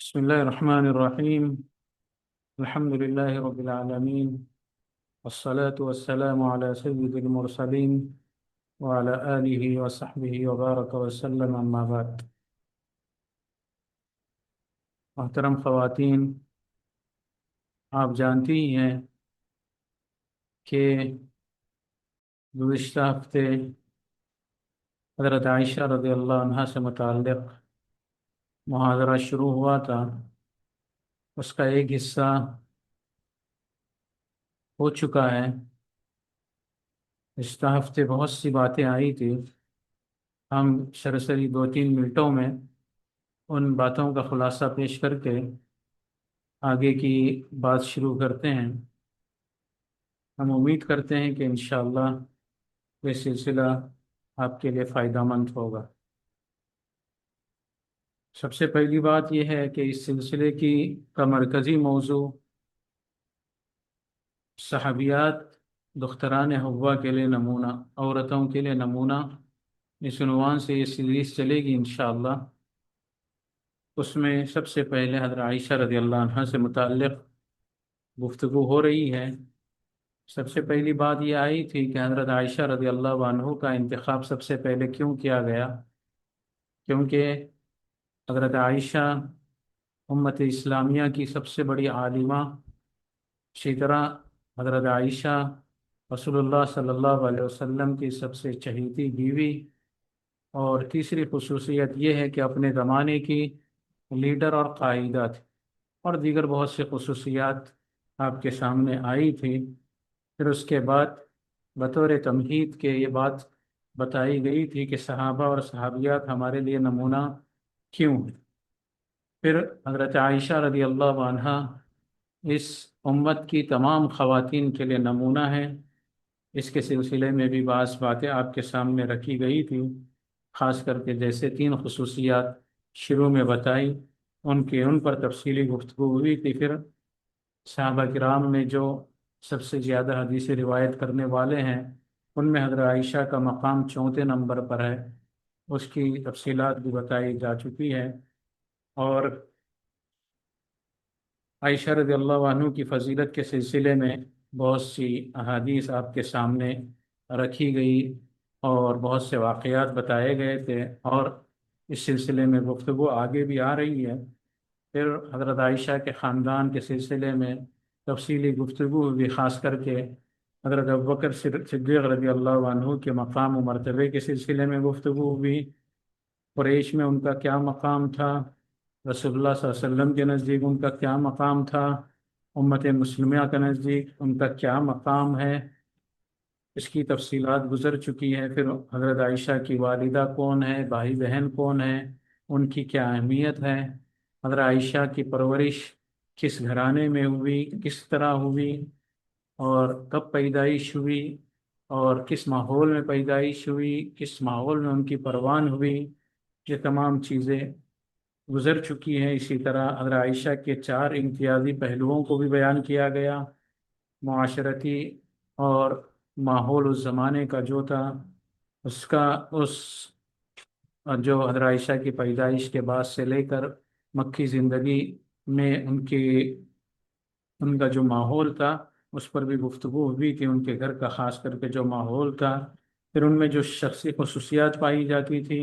بسم الله الرحمن الرحيم. الحمد لله رب العالمين، والصلاة والسلام على سيد المرسلين وعلى آله وصحبه وبارك وسلم، أما بعد. محترم خواتین، آپ جانتی ہی ہیں کہ گزشتہ ہفتے حضرت عائشہ رضی اللہ عنہا سے متعلق محاضرہ شروع ہوا تھا۔ اس کا ایک حصہ ہو چکا ہے۔ گزشتہ ہفتے بہت سی باتیں آئی تھی، ہم سرسری 2-3 منٹوں میں ان باتوں کا خلاصہ پیش کر کے آگے کی بات شروع کرتے ہیں۔ ہم امید کرتے ہیں کہ انشاءاللہ یہ سلسلہ آپ کے لیے فائدہ مند ہوگا۔ سب سے پہلی بات یہ ہے کہ اس سلسلے کا مرکزی موضوع صحابیات دختران حوا کے لیے نمونہ، عورتوں کے لیے نمونہ، اس عنوان سے یہ سیریز چلے گی انشاءاللہ۔ اس میں سب سے پہلے حضرت عائشہ رضی اللہ عنہ سے متعلق گفتگو ہو رہی ہے۔ سب سے پہلی بات یہ آئی تھی کہ حضرت عائشہ رضی اللہ عنہ کا انتخاب سب سے پہلے کیوں کیا گیا؟ کیونکہ حضرت عائشہ امت اسلامیہ کی سب سے بڑی عالمہ، اسی طرح حضرت عائشہ رسول اللہ صلی اللہ علیہ وسلم کی سب سے چہیتی بیوی، اور تیسری خصوصیت یہ ہے کہ اپنے زمانے کی لیڈر اور قائدہ تھی، اور دیگر بہت سی خصوصیات آپ کے سامنے آئی تھی۔ پھر اس کے بعد بطور تمہید کے یہ بات بتائی گئی تھی کہ صحابہ اور صحابیات ہمارے لیے نمونہ کیوں ہیں۔ پھر حضرت عائشہ رضی اللہ عنہ اس امت کی تمام خواتین کے لیے نمونہ ہے۔ اس کے سلسلے میں بھی بعض باتیں آپ کے سامنے رکھی گئی تھی، خاص کر کے جیسے 3 خصوصیات شروع میں بتائی، ان پر تفصیلی گفتگو ہوئی تھی۔ پھر صحابہ کرام میں جو سب سے زیادہ حدیث روایت کرنے والے ہیں، ان میں حضرت عائشہ کا مقام 34 نمبر پر ہے، اس کی تفصیلات بھی بتائی جا چکی ہے۔ اور عائشہ رضی اللہ عنہ کی فضیلت کے سلسلے میں بہت سی احادیث آپ کے سامنے رکھی گئی اور بہت سے واقعات بتائے گئے تھے، اور اس سلسلے میں گفتگو آگے بھی آ رہی ہے۔ پھر حضرت عائشہ کے خاندان کے سلسلے میں تفصیلی گفتگو بھی، خاص کر کے حضرت ابوبکر صدیق رضی اللہ عنہ کے مقام و مرتبے کے سلسلے میں گفتگو ہوئی۔ قریش میں ان کا کیا مقام تھا، رسول اللہ صلی اللہ علیہ وسلم کے نزدیک ان کا کیا مقام تھا، امت مسلمہ کے نزدیک ان کا کیا مقام ہے، اس کی تفصیلات گزر چکی ہے۔ پھر حضرت عائشہ کی والدہ کون ہے، بھائی بہن کون ہیں، ان کی کیا اہمیت ہے، حضرت عائشہ کی پرورش کس گھرانے میں ہوئی، کس طرح ہوئی، اور کب پیدائش ہوئی، اور کس ماحول میں پیدائش ہوئی، کس ماحول میں ان کی پروان ہوئی، یہ تمام چیزیں گزر چکی ہیں۔ اسی طرح حضرت عائشہ کے 4 امتیازی پہلوؤں کو بھی بیان کیا گیا، معاشرتی اور ماحول اس زمانے کا جو تھا، اس جو حضرت عائشہ کی پیدائش کے بعد سے لے کر مکی زندگی میں ان کا جو ماحول تھا، اس پر بھی گفتگو ہوئی تھی، ان کے گھر کا خاص کر کے جو ماحول تھا۔ پھر ان میں جو شخصی خصوصیات پائی جاتی تھی،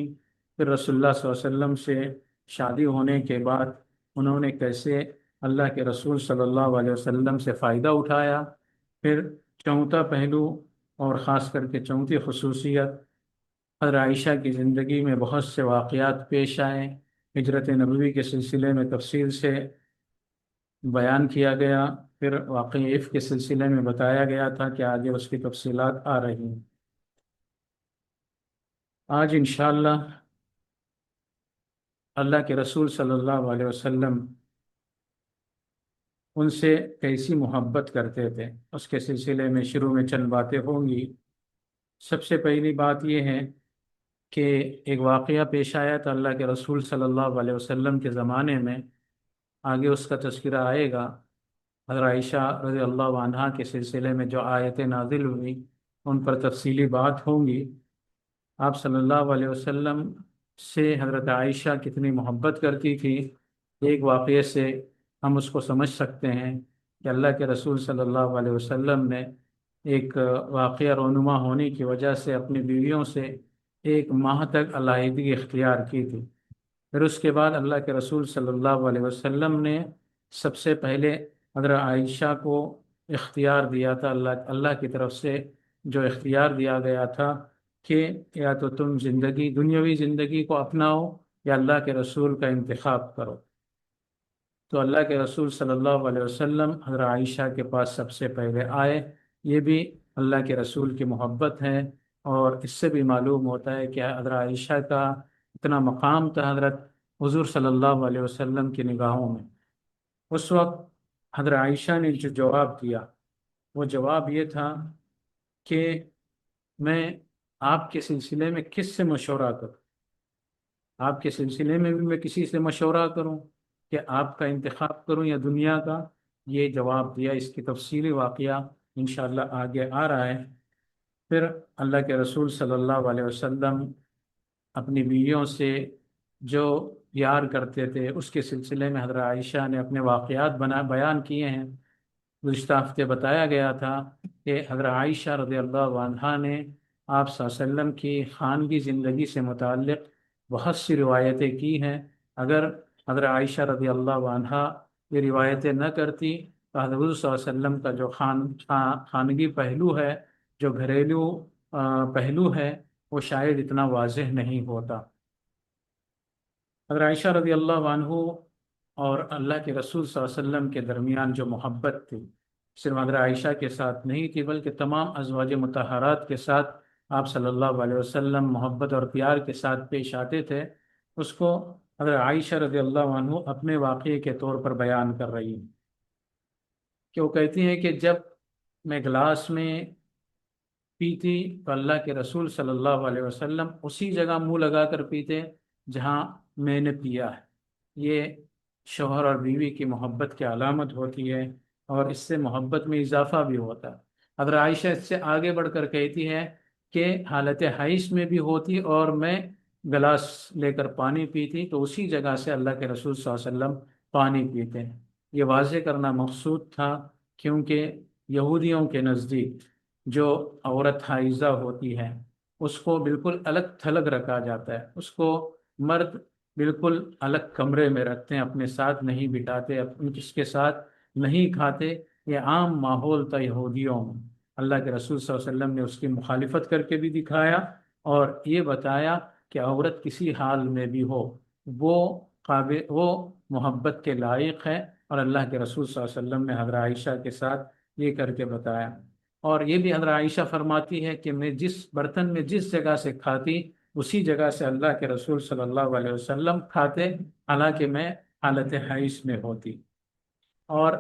پھر رسول اللہ صلی اللہ علیہ وسلم سے شادی ہونے کے بعد انہوں نے کیسے اللہ کے رسول صلی اللہ علیہ وسلم سے فائدہ اٹھایا۔ پھر چوتھا پہلو اور خاص کر کے چوتھی خصوصیت، حضرت عائشہ کی زندگی میں بہت سے واقعات پیش آئے، ہجرت نبوی کے سلسلے میں تفصیل سے بیان کیا گیا۔ پھر واقعی عفق کے سلسلے میں بتایا گیا تھا کہ آگے اس کی تفصیلات آ رہی ہیں۔ آج انشاءاللہ اللہ کے رسول صلی اللہ علیہ وسلم ان سے کیسی محبت کرتے تھے، اس کے سلسلے میں شروع میں چند باتیں ہوں گی۔ سب سے پہلی بات یہ ہے کہ ایک واقعہ پیش آیا تھا اللہ کے رسول صلی اللہ علیہ وسلم کے زمانے میں، آگے اس کا تذکرہ آئے گا۔ حضرت عائشہ رضی اللہ عنہا کے سلسلے میں جو آیتیں نازل ہوئی، ان پر تفصیلی بات ہوں گی۔ آپ صلی اللہ علیہ وسلم سے حضرت عائشہ کتنی محبت کرتی تھی، ایک واقعے سے ہم اس کو سمجھ سکتے ہیں کہ اللہ کے رسول صلی اللہ علیہ وسلم نے ایک واقعہ رونما ہونے کی وجہ سے اپنی بیویوں سے ایک ماہ تک علیحدگی اختیار کی تھی۔ پھر اس کے بعد اللہ کے رسول صلی اللہ علیہ وسلم نے سب سے پہلے حضرت عائشہ کو اختیار دیا تھا، اللہ کی طرف سے جو اختیار دیا گیا تھا کہ یا تو تم دنیاوی زندگی کو اپناؤ یا اللہ کے رسول کا انتخاب کرو۔ تو اللہ کے رسول صلی اللہ علیہ وسلم حضرت عائشہ کے پاس سب سے پہلے آئے۔ یہ بھی اللہ کے رسول کی محبت ہے، اور اس سے بھی معلوم ہوتا ہے کہ حضرت عائشہ کا اتنا مقام تھا حضرت حضور صلی اللہ علیہ وسلم کی نگاہوں میں۔ اس وقت حضرت عائشہ نے جو جواب دیا، وہ جواب یہ تھا کہ میں آپ کے سلسلے میں کس سے مشورہ کروں؟ آپ کے سلسلے میں بھی میں کسی سے مشورہ کروں کہ آپ کا انتخاب کروں یا دنیا کا؟ یہ جواب دیا۔ اس کی تفصیلی واقعہ انشاءاللہ آگے آ رہا ہے۔ پھر اللہ کے رسول صلی اللہ علیہ وسلم اپنی بیویوں سے جو پیار کرتے تھے اس کے سلسلے میں حضرت عائشہ نے اپنے واقعات بیان کیے ہیں۔ گزشتہ ہفتے بتایا گیا تھا کہ حضرت عائشہ رضی اللہ عنہا نے آپ صلی اللہ علیہ وسلم کی خانگی زندگی سے متعلق بہت سی روایتیں کی ہیں۔ اگر حضرت عائشہ رضی اللہ عنہا یہ روایتیں نہ کرتی تو حضرت صلی اللہ علیہ وسلم کا جو خانگی پہلو ہے، جو گھریلو پہلو ہے، وہ شاید اتنا واضح نہیں ہوتا۔ حضرت عائشہ رضی اللہ عنہ اور اللہ کے رسول صلی اللہ علیہ وسلم کے درمیان جو محبت تھی، صرف حضرت عائشہ کے ساتھ نہیں تھی بلکہ تمام ازواج مطہرات کے ساتھ آپ صلی اللہ علیہ وسلم محبت اور پیار کے ساتھ پیش آتے تھے۔ اس کو حضرت عائشہ رضی اللہ عنہ اپنے واقعے کے طور پر بیان کر رہی ہیں کہ وہ کہتی ہیں کہ جب میں گلاس میں پیتی تو اللہ کے رسول صلی اللہ علیہ وسلم اسی جگہ منہ لگا کر پیتے جہاں میں نے پیا ہے۔ یہ شوہر اور بیوی کی محبت کی علامت ہوتی ہے، اور اس سے محبت میں اضافہ بھی ہوتا ہے۔ حضرت عائشہ اس سے آگے بڑھ کر کہتی ہے کہ حالت حیض میں بھی ہوتی اور میں گلاس لے کر پانی پیتی تو اسی جگہ سے اللہ کے رسول صلی اللہ علیہ وسلم پانی پیتے ہیں۔ یہ واضح کرنا مقصود تھا کیونکہ یہودیوں کے نزدیک جو عورت حائضہ ہوتی ہے اس کو بالکل الگ تھلگ رکھا جاتا ہے، اس کو مرد بالکل الگ کمرے میں رکھتے ہیں، اپنے ساتھ نہیں بٹاتے، اس کے ساتھ نہیں کھاتے۔ یہ عام ماحول تھا یہودیوں میں۔ اللہ کے رسول صلی اللہ علیہ وسلم نے اس کی مخالفت کر کے بھی دکھایا اور یہ بتایا کہ عورت کسی حال میں بھی ہو وہ محبت کے لائق ہے، اور اللہ کے رسول صلی اللہ علیہ وسلم نے حضرت عائشہ کے ساتھ یہ کر کے بتایا۔ اور یہ بھی حضرت عائشہ فرماتی ہے کہ میں جس برتن میں جس جگہ سے کھاتی اسی جگہ سے اللہ کے رسول صلی اللہ علیہ وسلم کھاتے، حالانکہ میں حالت حیض میں ہوتی، اور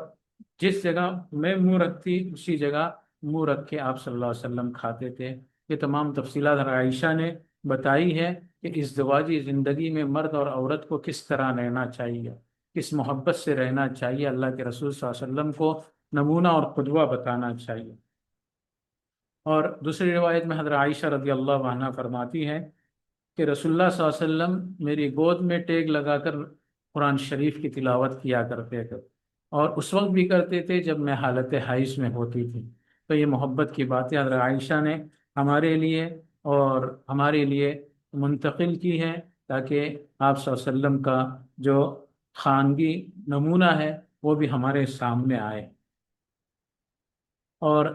جس جگہ میں منہ رکھتی اسی جگہ منہ رکھ کے آپ صلی اللہ علیہ وسلم کھاتے تھے۔ یہ تمام تفصیلات حضرت عائشہ نے بتائی ہے کہ ازدواجی زندگی میں مرد اور عورت کو کس طرح رہنا چاہیے، کس محبت سے رہنا چاہیے، اللہ کے رسول صلی اللہ علیہ وسلم کو نمونہ اور قدوہ بتانا چاہیے۔ اور دوسری روایت میں حضرت عائشہ رضی اللہ عنہ فرماتی ہے کہ رسول اللہ صلی اللہ علیہ وسلم میری گود میں ٹیک لگا کر قرآن شریف کی تلاوت کیا کرتے تھے، اور اس وقت بھی کرتے تھے جب میں حالت حیض میں ہوتی تھی۔ تو یہ محبت کی باتیں حضرت عائشہ نے ہمارے لیے اور ہمارے لیے منتقل کی ہیں تاکہ آپ صلی اللہ علیہ وسلم کا جو خانگی نمونہ ہے وہ بھی ہمارے سامنے آئے۔ اور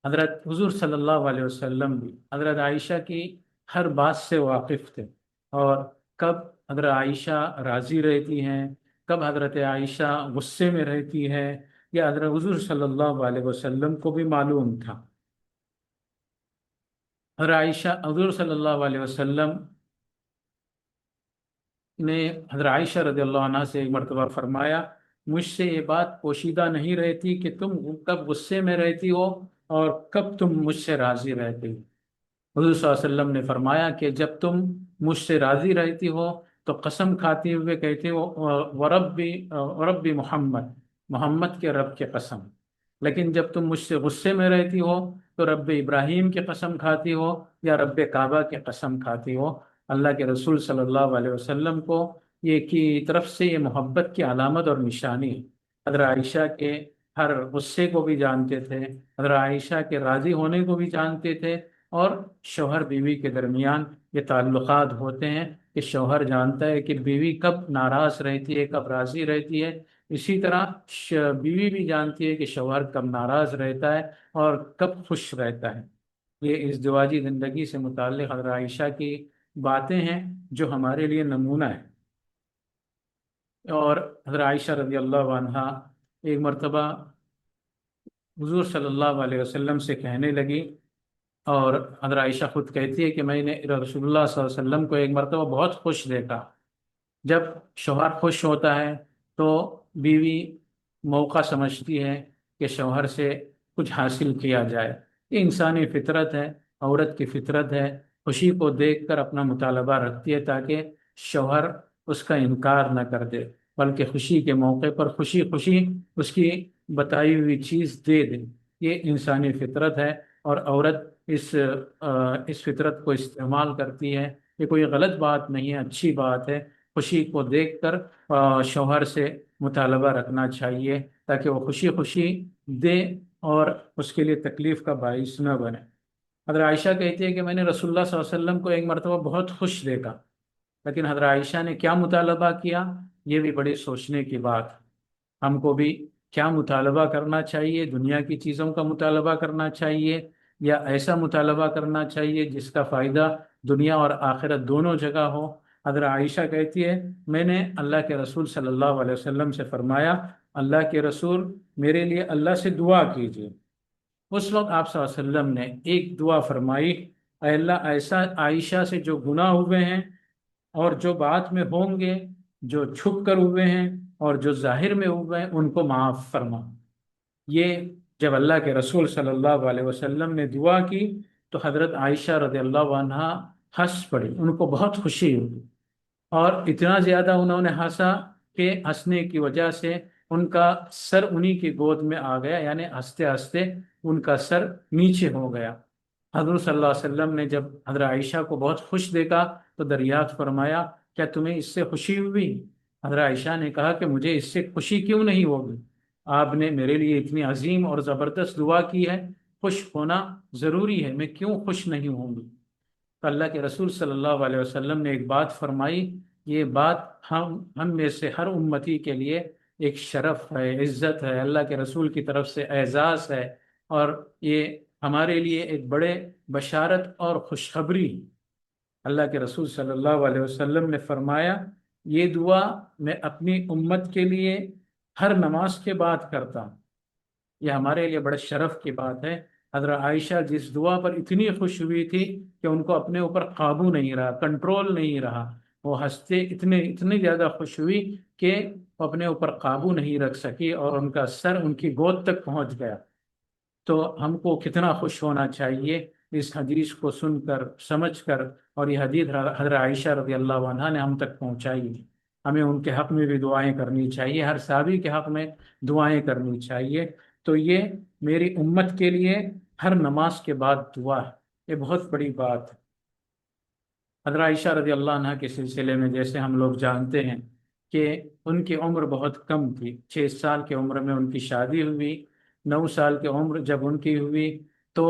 حضرت حضور صلی اللہ علیہ وسلم بھی حضرت عائشہ کی ہر بات سے واقف تھے، اور کب حضرت عائشہ راضی رہتی ہیں، کب حضرت عائشہ غصے میں رہتی ہے، یہ حضرت حضور صلی اللہ علیہ وسلم کو بھی معلوم تھا۔ حضور صلی اللہ علیہ وسلم نے حضرت عائشہ رضی اللہ عنہ سے ایک مرتبہ فرمایا، مجھ سے یہ بات پوشیدہ نہیں رہتی کہ تم کب غصے میں رہتی ہو اور کب تم مجھ سے راضی رہتی ہو۔ حضور صلی اللہ علیہ وسلم نے فرمایا کہ جب تم مجھ سے راضی رہتی ہو تو قسم کھاتے ہوئے کہتے ہو ورب محمد، محمد کے رب کی قسم، لیکن جب تم مجھ سے غصے میں رہتی ہو تو رب ابراہیم کی قسم کھاتی ہو یا رب کعبہ کی قسم کھاتی ہو۔ اللہ کے رسول صلی اللہ علیہ وسلم کو یہ کی طرف سے یہ محبت کی علامت اور نشانی ہے۔ حضرت عائشہ کے ہر غصے کو بھی جانتے تھے، حضرت عائشہ کے راضی ہونے کو بھی جانتے تھے، اور شوہر بیوی کے درمیان یہ تعلقات ہوتے ہیں کہ شوہر جانتا ہے کہ بیوی کب ناراض رہتی ہے، کب راضی رہتی ہے، اسی طرح بیوی بھی جانتی ہے کہ شوہر کب ناراض رہتا ہے اور کب خوش رہتا ہے۔ یہ ازدواجی زندگی سے متعلق حضرت عائشہ کی باتیں ہیں جو ہمارے لیے نمونہ ہے۔ اور حضرت عائشہ رضی اللہ عنہا ایک مرتبہ حضور صلی اللہ علیہ وسلم سے کہنے لگی، اور حضرت عائشہ خود کہتی ہے کہ میں نے رسول اللہ صلی اللہ علیہ وسلم کو ایک مرتبہ بہت خوش دیکھا۔ جب شوہر خوش ہوتا ہے تو بیوی موقع سمجھتی ہے کہ شوہر سے کچھ حاصل کیا جائے۔ یہ انسانی فطرت ہے، عورت کی فطرت ہے، خوشی کو دیکھ کر اپنا مطالبہ رکھتی ہے تاکہ شوہر اس کا انکار نہ کر دے، بلکہ خوشی کے موقع پر خوشی خوشی اس کی بتائی ہوئی چیز دے دے۔ یہ انسانی فطرت ہے، اور عورت اس فطرت کو استعمال کرتی ہے۔ یہ کوئی غلط بات نہیں ہے، اچھی بات ہے۔ خوشی کو دیکھ کر شوہر سے مطالبہ رکھنا چاہیے تاکہ وہ خوشی خوشی دے اور اس کے لیے تکلیف کا باعث نہ بنے۔ حضرت عائشہ کہتی ہے کہ میں نے رسول اللہ صلی اللہ علیہ وسلم کو ایک مرتبہ بہت خوش دیکھا، لیکن حضرت عائشہ نے کیا مطالبہ کیا، یہ بھی بڑی سوچنے کی بات ہے۔ ہم کو بھی کیا مطالبہ کرنا چاہیے؟ دنیا کی چیزوں کا مطالبہ کرنا چاہیے، یا ایسا مطالبہ کرنا چاہیے جس کا فائدہ دنیا اور آخرت دونوں جگہ ہو؟ حضرت عائشہ کہتی ہے میں نے اللہ کے رسول صلی اللہ علیہ وسلم سے فرمایا، اللہ کے رسول میرے لیے اللہ سے دعا کیجیے۔ اس وقت آپ صلی اللہ علیہ وسلم نے ایک دعا فرمائی، اے اللہ ایسا عائشہ سے جو گناہ ہوئے ہیں اور جو بعد میں ہوں گے، جو چھپ کر ہوئے ہیں اور جو ظاہر میں ہوئے ہیں، ان کو معاف فرما۔ یہ جب اللہ کے رسول صلی اللہ علیہ وسلم نے دعا کی تو حضرت عائشہ رضی اللہ عنہا ہنس پڑی، ان کو بہت خوشی ہوئی، اور اتنا زیادہ انہوں نے ہنسا کہ ہنسنے کی وجہ سے ان کا سر انہی کی گود میں آ گیا، یعنی ہنستے ہنستے ان کا سر نیچے ہو گیا۔ حضرت صلی اللہ علیہ وسلم نے جب حضرت عائشہ کو بہت خوش دیکھا تو دریافت فرمایا کیا تمہیں اس سے خوشی ہوئی؟ حضرت عائشہ نے کہا کہ مجھے اس سے خوشی کیوں نہیں ہوگی، آپ نے میرے لیے اتنی عظیم اور زبردست دعا کی ہے، خوش ہونا ضروری ہے، میں کیوں خوش نہیں ہوں گی؟ تو اللہ کے رسول صلی اللہ علیہ وسلم نے ایک بات فرمائی، یہ بات ہم میں سے ہر امتی کے لیے ایک شرف ہے، عزت ہے، اللہ کے رسول کی طرف سے اعزاز ہے، اور یہ ہمارے لیے ایک بڑے بشارت اور خوشخبری۔ اللہ کے رسول صلی اللہ علیہ وسلم نے فرمایا یہ دعا میں اپنی امت کے لیے ہر نماز کے بعد کرتا ہوں۔ یہ ہمارے لیے بڑے شرف کی بات ہے۔ حضرت عائشہ جس دعا پر اتنی خوش ہوئی تھی کہ ان کو اپنے اوپر قابو نہیں رہا، کنٹرول نہیں رہا، وہ ہنستے اتنی زیادہ خوش ہوئی کہ وہ اپنے اوپر قابو نہیں رکھ سکی اور ان کا سر ان کی گود تک پہنچ گیا۔ تو ہم کو کتنا خوش ہونا چاہیے اس حدیث کو سن کر، سمجھ کر، اور یہ حدیث حضرت عائشہ رضی اللہ عنہا نے ہم تک پہنچائی۔ ہمیں ان کے حق میں بھی دعائیں کرنی چاہیے، ہر صحابی کے حق میں دعائیں کرنی چاہیے۔ تو یہ میری امت کے لیے ہر نماز کے بعد دعا ہے، یہ بہت بڑی بات ہے۔ حضرت عائشہ رضی اللہ عنہ کے سلسلے میں جیسے ہم لوگ جانتے ہیں کہ ان کی عمر بہت کم تھی، 6 سال کی عمر میں ان کی شادی ہوئی، 9 سال کی عمر جب ان کی ہوئی تو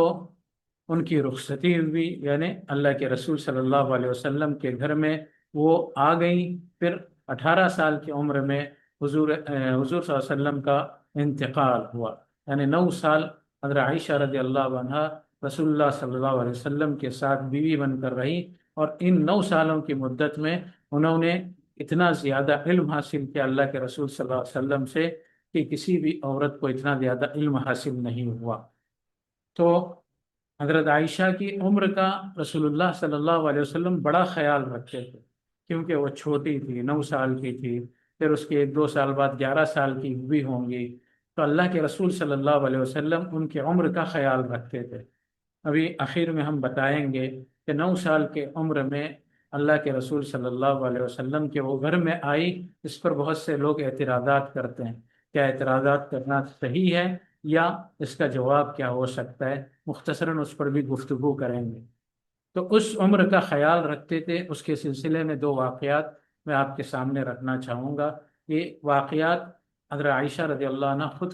ان کی رخصتی ہوئی، یعنی اللہ کے رسول صلی اللہ علیہ وسلم کے گھر میں وہ آ گئیں۔ پھر 18 سال کی عمر میں حضور صلی اللہ علیہ وسلم کا انتقال ہوا، یعنی 9 سال حضرت عائشہ رضی اللہ عنہا رسول اللہ صلی اللہ علیہ وسلم کے ساتھ بیوی بن کر رہی، اور ان 9 سالوں کی مدت میں انہوں نے اتنا زیادہ علم حاصل کیا اللہ کے رسول صلی اللہ علیہ وسلم سے کہ کسی بھی عورت کو اتنا زیادہ علم حاصل نہیں ہوا۔ تو حضرت عائشہ کی عمر کا رسول اللہ صلی اللہ علیہ وسلم بڑا خیال رکھتے تھے، کیونکہ وہ چھوٹی تھی، 9 سال کی تھی، پھر اس کے 1-2 سال بعد 11 سال کی ہوئی ہوں گی، تو اللہ کے رسول صلی اللہ علیہ وسلم ان کی عمر کا خیال رکھتے تھے۔ ابھی آخر میں ہم بتائیں گے کہ 9 سال کے عمر میں اللہ کے رسول صلی اللہ علیہ وسلم کے وہ گھر میں آئی۔ اس پر بہت سے لوگ اعتراضات کرتے ہیں، کیا اعتراضات کرنا صحیح ہے یا اس کا جواب کیا ہو سکتا ہے؟ مختصراً اس پر بھی گفتگو کریں گے۔ تو اس عمر کا خیال رکھتے تھے، اس کے سلسلے میں 2 واقعات میں آپ کے سامنے رکھنا چاہوں گا۔ یہ واقعات حضرت عائشہ رضی اللہ عنہ خود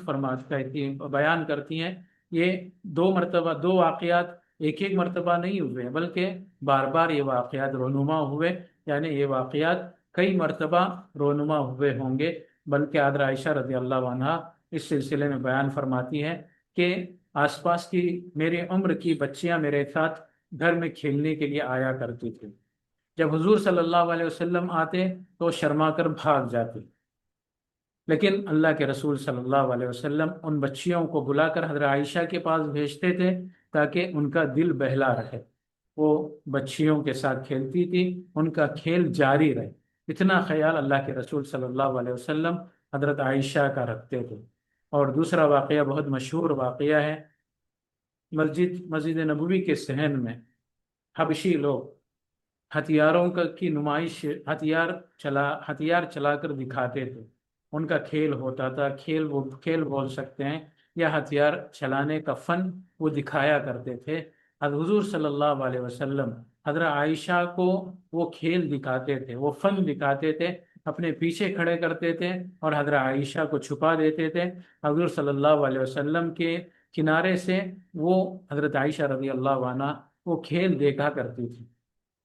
بیان کرتی ہیں۔ یہ دو مرتبہ، دو واقعات ایک ایک مرتبہ نہیں ہوئے، بلکہ بار بار یہ واقعات رونما ہوئے، یعنی یہ واقعات کئی مرتبہ رونما ہوئے ہوں گے۔ بلکہ حضرت عائشہ رضی اللہ عنہ اس سلسلے میں بیان فرماتی ہیں کہ آس پاس کی میری عمر کی بچیاں میرے ساتھ گھر میں کھیلنے کے لیے آیا کرتی تھی۔ جب حضور صلی اللہ علیہ وسلم آتے تو شرما کر بھاگ جاتی، لیکن اللہ کے رسول صلی اللہ علیہ وسلم ان بچیوں کو بلا کر حضرت عائشہ کے پاس بھیجتے تھے تاکہ ان کا دل بہلا رہے۔ وہ بچیوں کے ساتھ کھیلتی تھی، ان کا کھیل جاری رہے، اتنا خیال اللہ کے رسول صلی اللہ علیہ وسلم حضرت عائشہ کا رکھتے تھے۔ اور دوسرا واقعہ بہت مشہور واقعہ ہے، مسجد نبوی کے صحن میں حبشی لوگ ہتھیاروں کی نمائش، ہتھیار چلا کر دکھاتے تھے۔ ان کا کھیل ہوتا تھا، کھیل بول سکتے ہیں، یا ہتھیار چلانے کا فن وہ دکھایا کرتے تھے۔ حضور صلی اللہ علیہ وسلم حضرت عائشہ کو وہ کھیل دکھاتے تھے، وہ فن دکھاتے تھے، اپنے پیچھے کھڑے کرتے تھے اور حضرت عائشہ کو چھپا دیتے تھے۔ حضور صلی اللہ علیہ وسلم کے کنارے سے وہ حضرت عائشہ رضی اللہ عنہ وہ کھیل دیکھا کرتی تھی،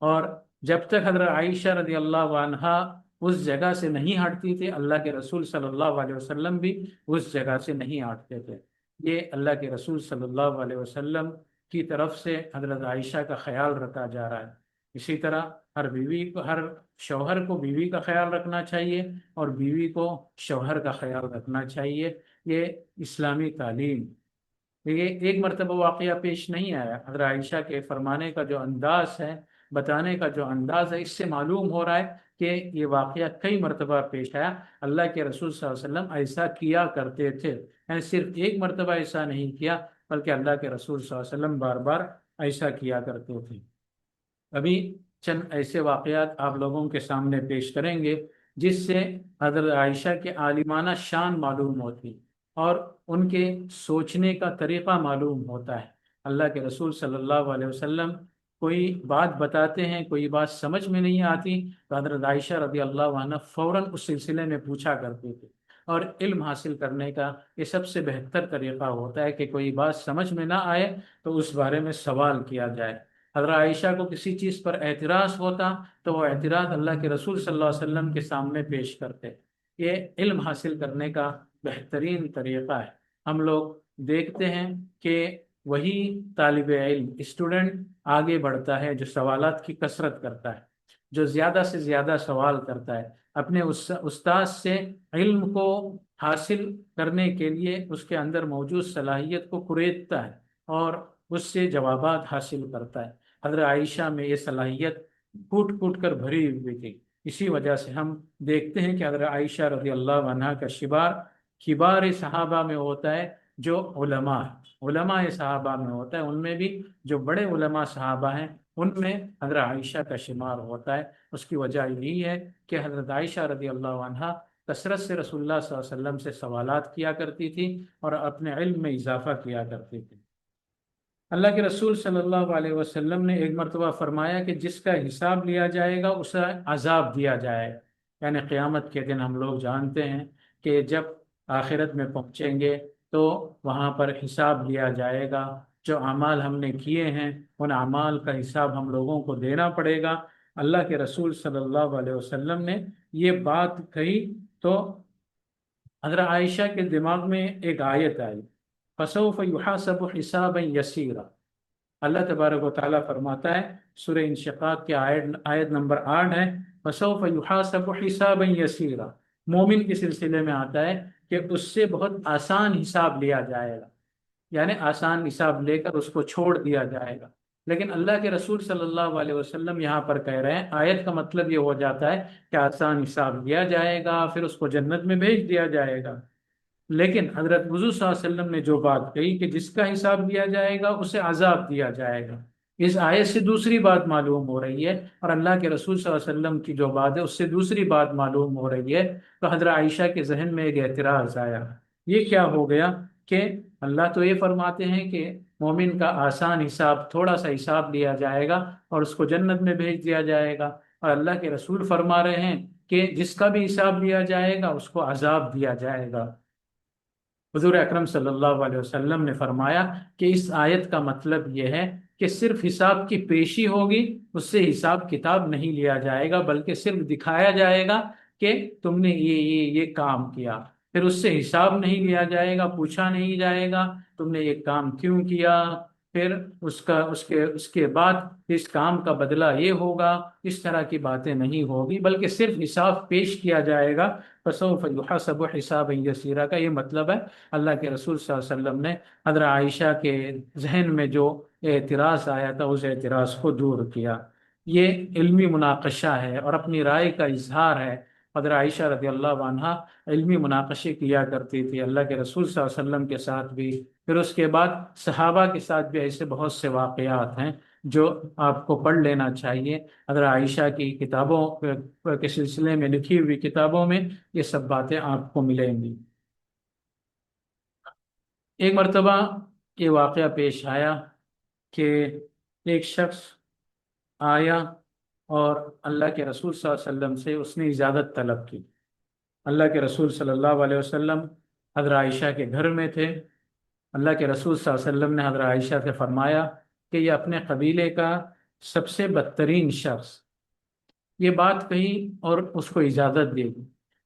اور جب تک حضرت عائشہ رضی اللہ عنہا اس جگہ سے نہیں ہٹتی تھی، اللہ کے رسول صلی اللہ علیہ وسلم بھی اس جگہ سے نہیں ہٹتے تھے۔ یہ اللہ کے رسول صلی اللہ علیہ وسلم کی طرف سے حضرت عائشہ کا خیال رکھا جا رہا ہے۔ اسی طرح ہر شوہر کو بیوی کا خیال رکھنا چاہیے، اور بیوی کو شوہر کا خیال رکھنا چاہیے۔ یہ اسلامی تعلیم۔ یہ ایک مرتبہ واقعہ پیش نہیں آیا، حضرت عائشہ کے فرمانے کا جو انداز ہے، بتانے کا جو انداز ہے، اس سے معلوم ہو رہا ہے کہ یہ واقعہ کئی مرتبہ پیش آیا۔ اللہ کے رسول صلی اللہ علیہ وسلم ایسا کیا کرتے تھے، یعنی صرف ایک مرتبہ ایسا نہیں کیا، بلکہ اللہ کے رسول صلی اللہ علیہ وسلم بار بار ایسا کیا کرتے تھے۔ ابھی چند ایسے واقعات آپ لوگوں کے سامنے پیش کریں گے جس سے حضرت عائشہ کے عالمانہ شان معلوم ہوتی اور ان کے سوچنے کا طریقہ معلوم ہوتا ہے۔ اللہ کے رسول صلی اللہ علیہ وسلم کوئی بات بتاتے ہیں، کوئی بات سمجھ میں نہیں آتی تو حضرت عائشہ رضی اللہ عنہ فوراً اس سلسلے میں پوچھا کرتے تھے۔ اور علم حاصل کرنے کا یہ سب سے بہتر طریقہ ہوتا ہے کہ کوئی بات سمجھ میں نہ آئے تو اس بارے میں سوال کیا جائے۔ حضرت عائشہ کو کسی چیز پر اعتراض ہوتا تو وہ اعتراض اللہ کے رسول صلی اللہ علیہ وسلم کے سامنے پیش کرتے۔ یہ علم حاصل کرنے کا بہترین طریقہ ہے۔ ہم لوگ دیکھتے ہیں کہ وہی طالب علم، اسٹوڈنٹ آگے بڑھتا ہے جو سوالات کی کثرت کرتا ہے، جو زیادہ سے زیادہ سوال کرتا ہے، اپنے استاد سے علم کو حاصل کرنے کے لیے اس کے اندر موجود صلاحیت کو کریدتا ہے اور اس سے جوابات حاصل کرتا ہے۔ حضرت عائشہ میں یہ صلاحیت پھوٹ پھوٹ کر بھری ہوئی تھی۔ اسی وجہ سے ہم دیکھتے ہیں کہ حضرت عائشہ رضی اللہ عنہا کا شمار کبار صحابہ میں ہوتا ہے، جو علماء صحابہ میں ہوتا ہے۔ ان میں بھی جو بڑے علماء صحابہ ہیں ان میں حضرت عائشہ کا شمار ہوتا ہے۔ اس کی وجہ یہی ہے کہ حضرت عائشہ رضی اللہ عنہا کثرت سے رسول اللہ صلی اللہ علیہ وسلم سے سوالات کیا کرتی تھی اور اپنے علم میں اضافہ کیا کرتی تھی۔ اللہ کے رسول صلی اللہ علیہ وسلم نے ایک مرتبہ فرمایا کہ جس کا حساب لیا جائے گا اسے عذاب دیا جائے گا، یعنی قیامت کے دن ہم لوگ جانتے ہیں کہ جب آخرت میں پہنچیں گے تو وہاں پر حساب لیا جائے گا۔ جو اعمال ہم نے کیے ہیں ان اعمال کا حساب ہم لوگوں کو دینا پڑے گا۔ اللہ کے رسول صلی اللہ علیہ وسلم نے یہ بات کہی تو حضرت عائشہ کے دماغ میں ایک آیت آئی، فَسَوْفَ يُحَاسَبُ حِسَابًا يَسِيرًا۔ اللہ تبارک و تعالیٰ فرماتا ہے، سورہ انشقاق کی آیت نمبر 8 ہے، فَسَوْفَ يُحَاسَبُ حِسَابًا يَسِيرًا۔ مومن کے سلسلے میں آتا ہے کہ اس سے بہت آسان حساب لیا جائے گا، یعنی آسان حساب لے کر اس کو چھوڑ دیا جائے گا۔ لیکن اللہ کے رسول صلی اللہ علیہ وسلم یہاں پر کہہ رہے ہیں، آیت کا مطلب یہ ہو جاتا ہے کہ آسان حساب لیا جائے گا، پھر اس کو جنت میں بھیج دیا جائے گا۔ لیکن حضرت حضور صلی اللہ علیہ وسلم نے جو بات کہی کہ جس کا حساب لیا جائے گا اسے عذاب دیا جائے گا، اس آیت سے دوسری بات معلوم ہو رہی ہے، اور اللہ کے رسول صلی اللہ علیہ وسلم کی جو بات ہے اس سے دوسری بات معلوم ہو رہی ہے۔ تو حضرت عائشہ کے ذہن میں ایک اعتراض آیا، یہ کیا ہو گیا کہ اللہ تو یہ فرماتے ہیں کہ مومن کا آسان حساب، تھوڑا سا حساب لیا جائے گا اور اس کو جنت میں بھیج دیا جائے گا، اور اللہ کے رسول فرما رہے ہیں کہ جس کا بھی حساب لیا جائے گا اس کو عذاب دیا جائے گا۔ حضور اکرم صلی اللہ علیہ وسلم نے فرمایا کہ اس آیت کا مطلب یہ ہے کہ صرف حساب کی پیشی ہوگی، اس سے حساب کتاب نہیں لیا جائے گا، بلکہ صرف دکھایا جائے گا کہ تم نے یہ کام کیا، پھر اس سے حساب نہیں لیا جائے گا، پوچھا نہیں جائے گا تم نے یہ کام کیوں کیا، پھر اس کے بعد اس کام کا بدلہ یہ ہوگا، اس طرح کی باتیں نہیں ہوگی، بلکہ صرف حساب پیش کیا جائے گا۔ فسوف یحاسب حسابا یسیرا کا یہ مطلب ہے۔ اللہ کے رسول صلی اللہ علیہ وسلم نے حضرت عائشہ کے ذہن میں جو اعتراض آیا تھا اس اعتراض کو دور کیا۔ یہ علمی مناقشہ ہے اور اپنی رائے کا اظہار ہے۔ حضرت عائشہ رضی اللہ عنہا علمی مناقشے کیا کرتی تھی اللہ کے رسول صلی اللہ علیہ وسلم کے ساتھ بھی، پھر اس کے بعد صحابہ کے ساتھ بھی ایسے بہت سے واقعات ہیں جو آپ کو پڑھ لینا چاہیے۔ حضرت عائشہ کی کتابوں کے سلسلے میں لکھی ہوئی کتابوں میں یہ سب باتیں آپ کو ملیں گی۔ ایک مرتبہ یہ واقعہ پیش آیا کہ ایک شخص آیا اور اللہ کے رسول صلی اللہ علیہ وسلم سے اس نے اجازت طلب کی۔ اللہ کے رسول صلی اللہ علیہ وسلم حضرت عائشہ کے گھر میں تھے۔ اللہ کے رسول صلی اللہ علیہ وسلم نے حضرت عائشہ سے فرمایا کہ یہ اپنے قبیلے کا سب سے بدترین شخص، یہ بات کہی اور اس کو اجازت دے دی۔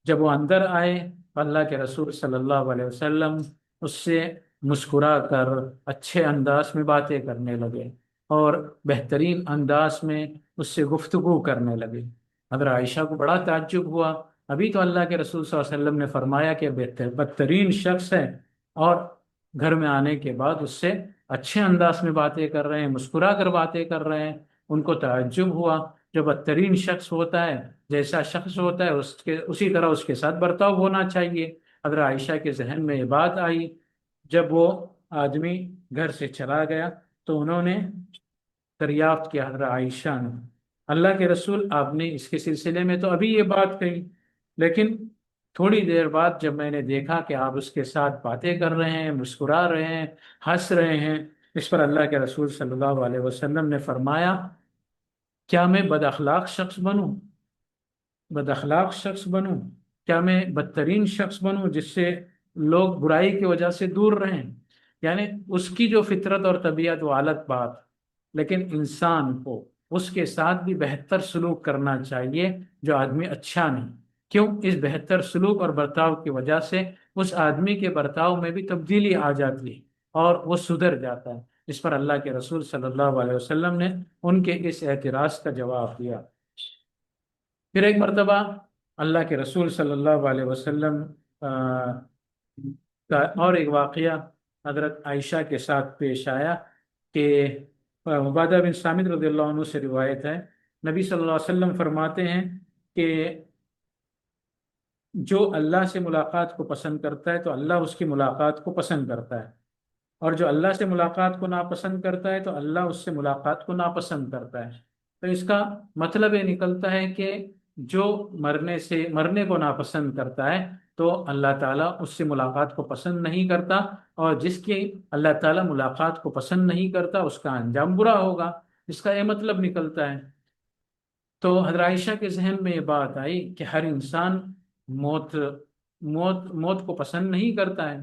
جب وہ اندر آئے اللہ کے رسول صلی اللہ علیہ وسلم اس سے مسکرا کر اچھے انداز میں باتیں کرنے لگے اور بہترین انداز میں اس سے گفتگو کرنے لگے۔ حضرت عائشہ کو بڑا تعجب ہوا، ابھی تو اللہ کے رسول صلی اللہ علیہ وسلم نے فرمایا کہ بدترین شخص ہے، اور گھر میں آنے کے بعد اس سے اچھے انداز میں باتیں کر رہے ہیں، مسکرا کر باتیں کر رہے ہیں۔ ان کو تعجب ہوا، جو بدترین شخص ہوتا ہے، جیسا شخص ہوتا ہے اسی طرح اس کے ساتھ برتاؤ ہونا چاہیے۔ حضرت عائشہ کے ذہن میں یہ بات آئی۔ جب وہ آدمی گھر سے چلا گیا تو انہوں نے دریافت کیا حضرت عائشہ نے، اللہ کے رسول آپ نے اس کے سلسلے میں تو ابھی یہ بات کہی، لیکن تھوڑی دیر بعد جب میں نے دیکھا کہ آپ اس کے ساتھ باتیں کر رہے ہیں، مسکرا رہے ہیں، ہنس رہے ہیں، اس پر اللہ کے رسول صلی اللہ علیہ وسلم نے فرمایا کیا میں بد اخلاق شخص بنوں؟ بد اخلاق شخص بنوں؟ کیا میں بدترین شخص بنوں جس سے لوگ برائی کی وجہ سے دور رہیں؟ یعنی اس کی جو فطرت اور طبیعت وہ الگ بات، لیکن انسان کو اس کے ساتھ بھی بہتر سلوک کرنا چاہیے جو آدمی اچھا نہیں۔ کیوں؟ اس بہتر سلوک اور برتاؤ کی وجہ سے اس آدمی کے برتاؤ میں بھی تبدیلی آ جاتی ہے اور وہ سدھر جاتا ہے۔ اس پر اللہ کے رسول صلی اللہ علیہ وسلم نے ان کے اس اعتراض کا جواب دیا۔ پھر ایک مرتبہ اللہ کے رسول صلی اللہ علیہ وسلم کا اور ایک واقعہ حضرت عائشہ کے ساتھ پیش آیا کہ عبادہ بن صامت رضی اللہ عنہ سے روایت ہے، نبی صلی اللہ علیہ وسلم فرماتے ہیں کہ جو اللہ سے ملاقات کو پسند کرتا ہے تو اللہ اس کی ملاقات کو پسند کرتا ہے، اور جو اللہ سے ملاقات کو ناپسند کرتا ہے تو اللہ اس سے ملاقات کو ناپسند کرتا ہے۔ تو اس کا مطلب یہ نکلتا ہے کہ جو مرنے کو ناپسند کرتا ہے تو اللہ تعالیٰ اس سے ملاقات کو پسند نہیں کرتا، اور جس کی اللہ تعالیٰ ملاقات کو پسند نہیں کرتا اس کا انجام برا ہوگا، اس کا یہ مطلب نکلتا ہے۔ تو حضرت عائشہ کے ذہن میں یہ بات آئی کہ ہر انسان موت موت موت کو پسند نہیں کرتا ہے،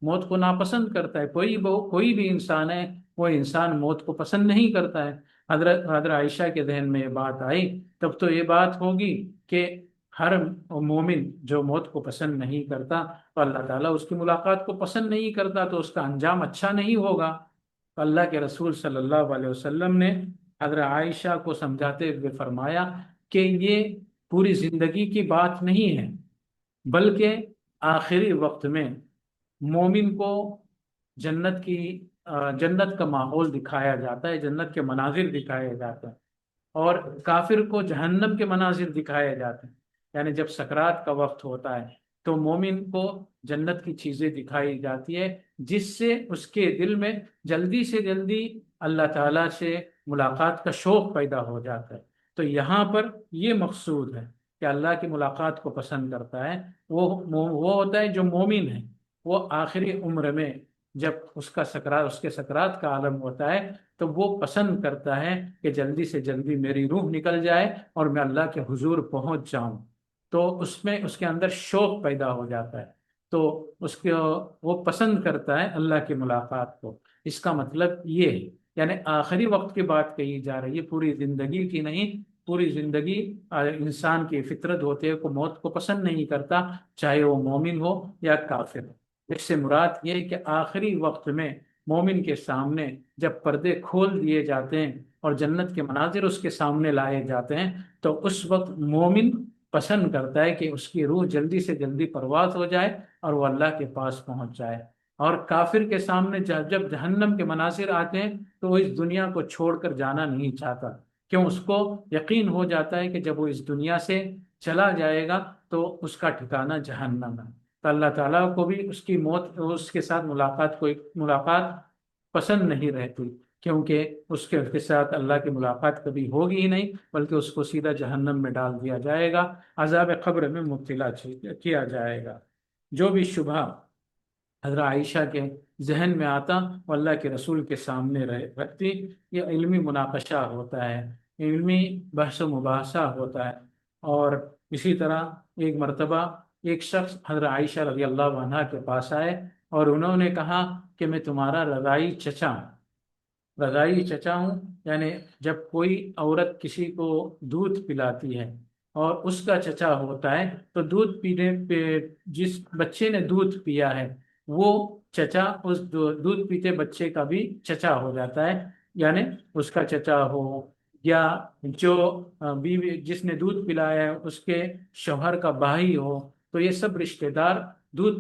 موت کو ناپسند کرتا ہے، کوئی بھی انسان ہے وہ انسان موت کو پسند نہیں کرتا ہے۔ حضرت عائشہ کے ذہن میں یہ بات آئی، تب تو یہ بات ہوگی کہ ہر مومن جو موت کو پسند نہیں کرتا تو اللہ تعالیٰ اس کی ملاقات کو پسند نہیں کرتا، تو اس کا انجام اچھا نہیں ہوگا۔ تو اللہ کے رسول صلی اللہ علیہ وسلم نے حضرت عائشہ کو سمجھاتے ہوئے فرمایا کہ یہ پوری زندگی کی بات نہیں ہے، بلکہ آخری وقت میں مومن کو جنت کا ماحول دکھایا جاتا ہے، جنت کے مناظر دکھائے جاتے ہیں، اور کافر کو جہنم کے مناظر دکھائے جاتے ہیں۔ یعنی جب سکرات کا وقت ہوتا ہے تو مومن کو جنت کی چیزیں دکھائی جاتی ہے، جس سے اس کے دل میں جلدی سے جلدی اللہ تعالیٰ سے ملاقات کا شوق پیدا ہو جاتا ہے۔ تو یہاں پر یہ مقصود ہے کہ اللہ کی ملاقات کو پسند کرتا ہے، وہ ہوتا ہے جو مومن ہے۔ وہ آخری عمر میں جب اس کے سکرات کا عالم ہوتا ہے تو وہ پسند کرتا ہے کہ جلدی سے جلدی میری روح نکل جائے اور میں اللہ کے حضور پہنچ جاؤں، تو اس میں اس کے اندر شوق پیدا ہو جاتا ہے، تو اس کے وہ پسند کرتا ہے اللہ کی ملاقات کو۔ اس کا مطلب یہ ہے، یعنی آخری وقت کی بات کہی جا رہی ہے، پوری زندگی کی نہیں۔ پوری زندگی انسان کی فطرت ہوتے ہے کہ موت کو پسند نہیں کرتا، چاہے وہ مومن ہو یا کافر ہو۔ اس سے مراد یہ ہے کہ آخری وقت میں مومن کے سامنے جب پردے کھول دیے جاتے ہیں اور جنت کے مناظر اس کے سامنے لائے جاتے ہیں، تو اس وقت مومن پسند کرتا ہے کہ اس کی روح جلدی سے جلدی پرواز ہو جائے اور وہ اللہ کے پاس پہنچ جائے۔ اور کافر کے سامنے جب جہنم کے مناظر آتے ہیں تو وہ اس دنیا کو چھوڑ کر جانا نہیں چاہتا، کیوں؟ اس کو یقین ہو جاتا ہے کہ جب وہ اس دنیا سے چلا جائے گا تو اس کا ٹھکانہ جہنم ہے۔ تو اللہ تعالیٰ کو بھی اس کی موت، اس کے ساتھ ملاقات پسند نہیں رہتی، کیونکہ اس کے ساتھ اللہ کی ملاقات کبھی ہوگی ہی نہیں، بلکہ اس کو سیدھا جہنم میں ڈال دیا جائے گا، عذاب قبر میں مبتلا کیا جائے گا۔ جو بھی شبہ حضرت عائشہ کے ذہن میں آتا وہ اللہ کے رسول کے سامنے رکھتی۔ یہ علمی مناقشہ ہوتا ہے، علمی بحث و مباحثہ ہوتا ہے۔ اور اسی طرح ایک مرتبہ ایک شخص حضرت عائشہ رضی اللہ عنہا کے پاس آئے اور انہوں نے کہا کہ میں تمہارا رضاعی چچا ہوں۔ رضاعی چچا ہوں یعنی جب کوئی عورت کسی کو دودھ پلاتی ہے اور اس کا چچا ہوتا ہے تو دودھ پینے پہ جس بچے نے دودھ پیا ہے وہ چچا اس دودھ پیتے بچے کا بھی چچا ہو جاتا ہے، یعنی اس کا چچا ہو یا جو بیوی جس نے دودھ پلایا ہے اس کے شوہر کا بھائی ہو، تو یہ سب رشتہ دار دودھ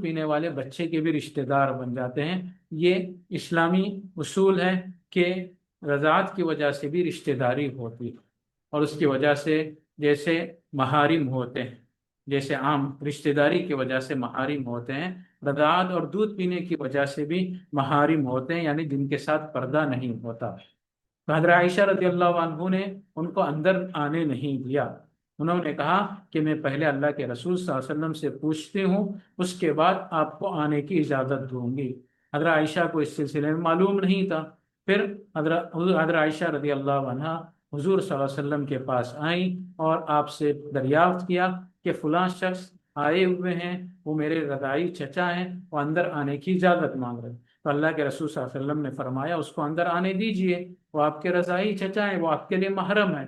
پینے والے بچے کے بھی رشتہ دار بن جاتے ہیں۔ یہ اسلامی اصول ہے کہ رضاعت کی وجہ سے بھی رشتہ داری ہوتی ہے، اور اس کی وجہ سے جیسے محارم ہوتے ہیں، جیسے عام رشتہ داری کی وجہ سے محارم ہوتے ہیں، رضاعت اور دودھ پینے کی وجہ سے بھی محارم ہوتے ہیں، یعنی جن کے ساتھ پردہ نہیں ہوتا۔ تو حضرت عائشہ رضی اللہ عنہ نے ان کو اندر آنے نہیں دیا، انہوں نے کہا کہ میں پہلے اللہ کے رسول صلی اللہ علیہ وسلم سے پوچھتی ہوں، اس کے بعد آپ کو آنے کی اجازت دوں گی۔ حضرت عائشہ کو اس سلسلے میں معلوم نہیں تھا۔ پھر حضرت عائشہ رضی اللہ عنہ حضور صلی اللہ علیہ وسلم کے پاس آئیں اور آپ سے دریافت کیا کہ فلاں شخص آئے ہوئے ہیں، وہ میرے رضاعی چچا ہیں، وہ اندر آنے کی اجازت مانگ رہے ہیں۔ تو اللہ کے رسول صلی اللہ علیہ وسلم نے فرمایا اس کو اندر آنے دیجئے، وہ آپ کے رضاعی چچا ہیں، وہ آپ کے لیے محرم ہے۔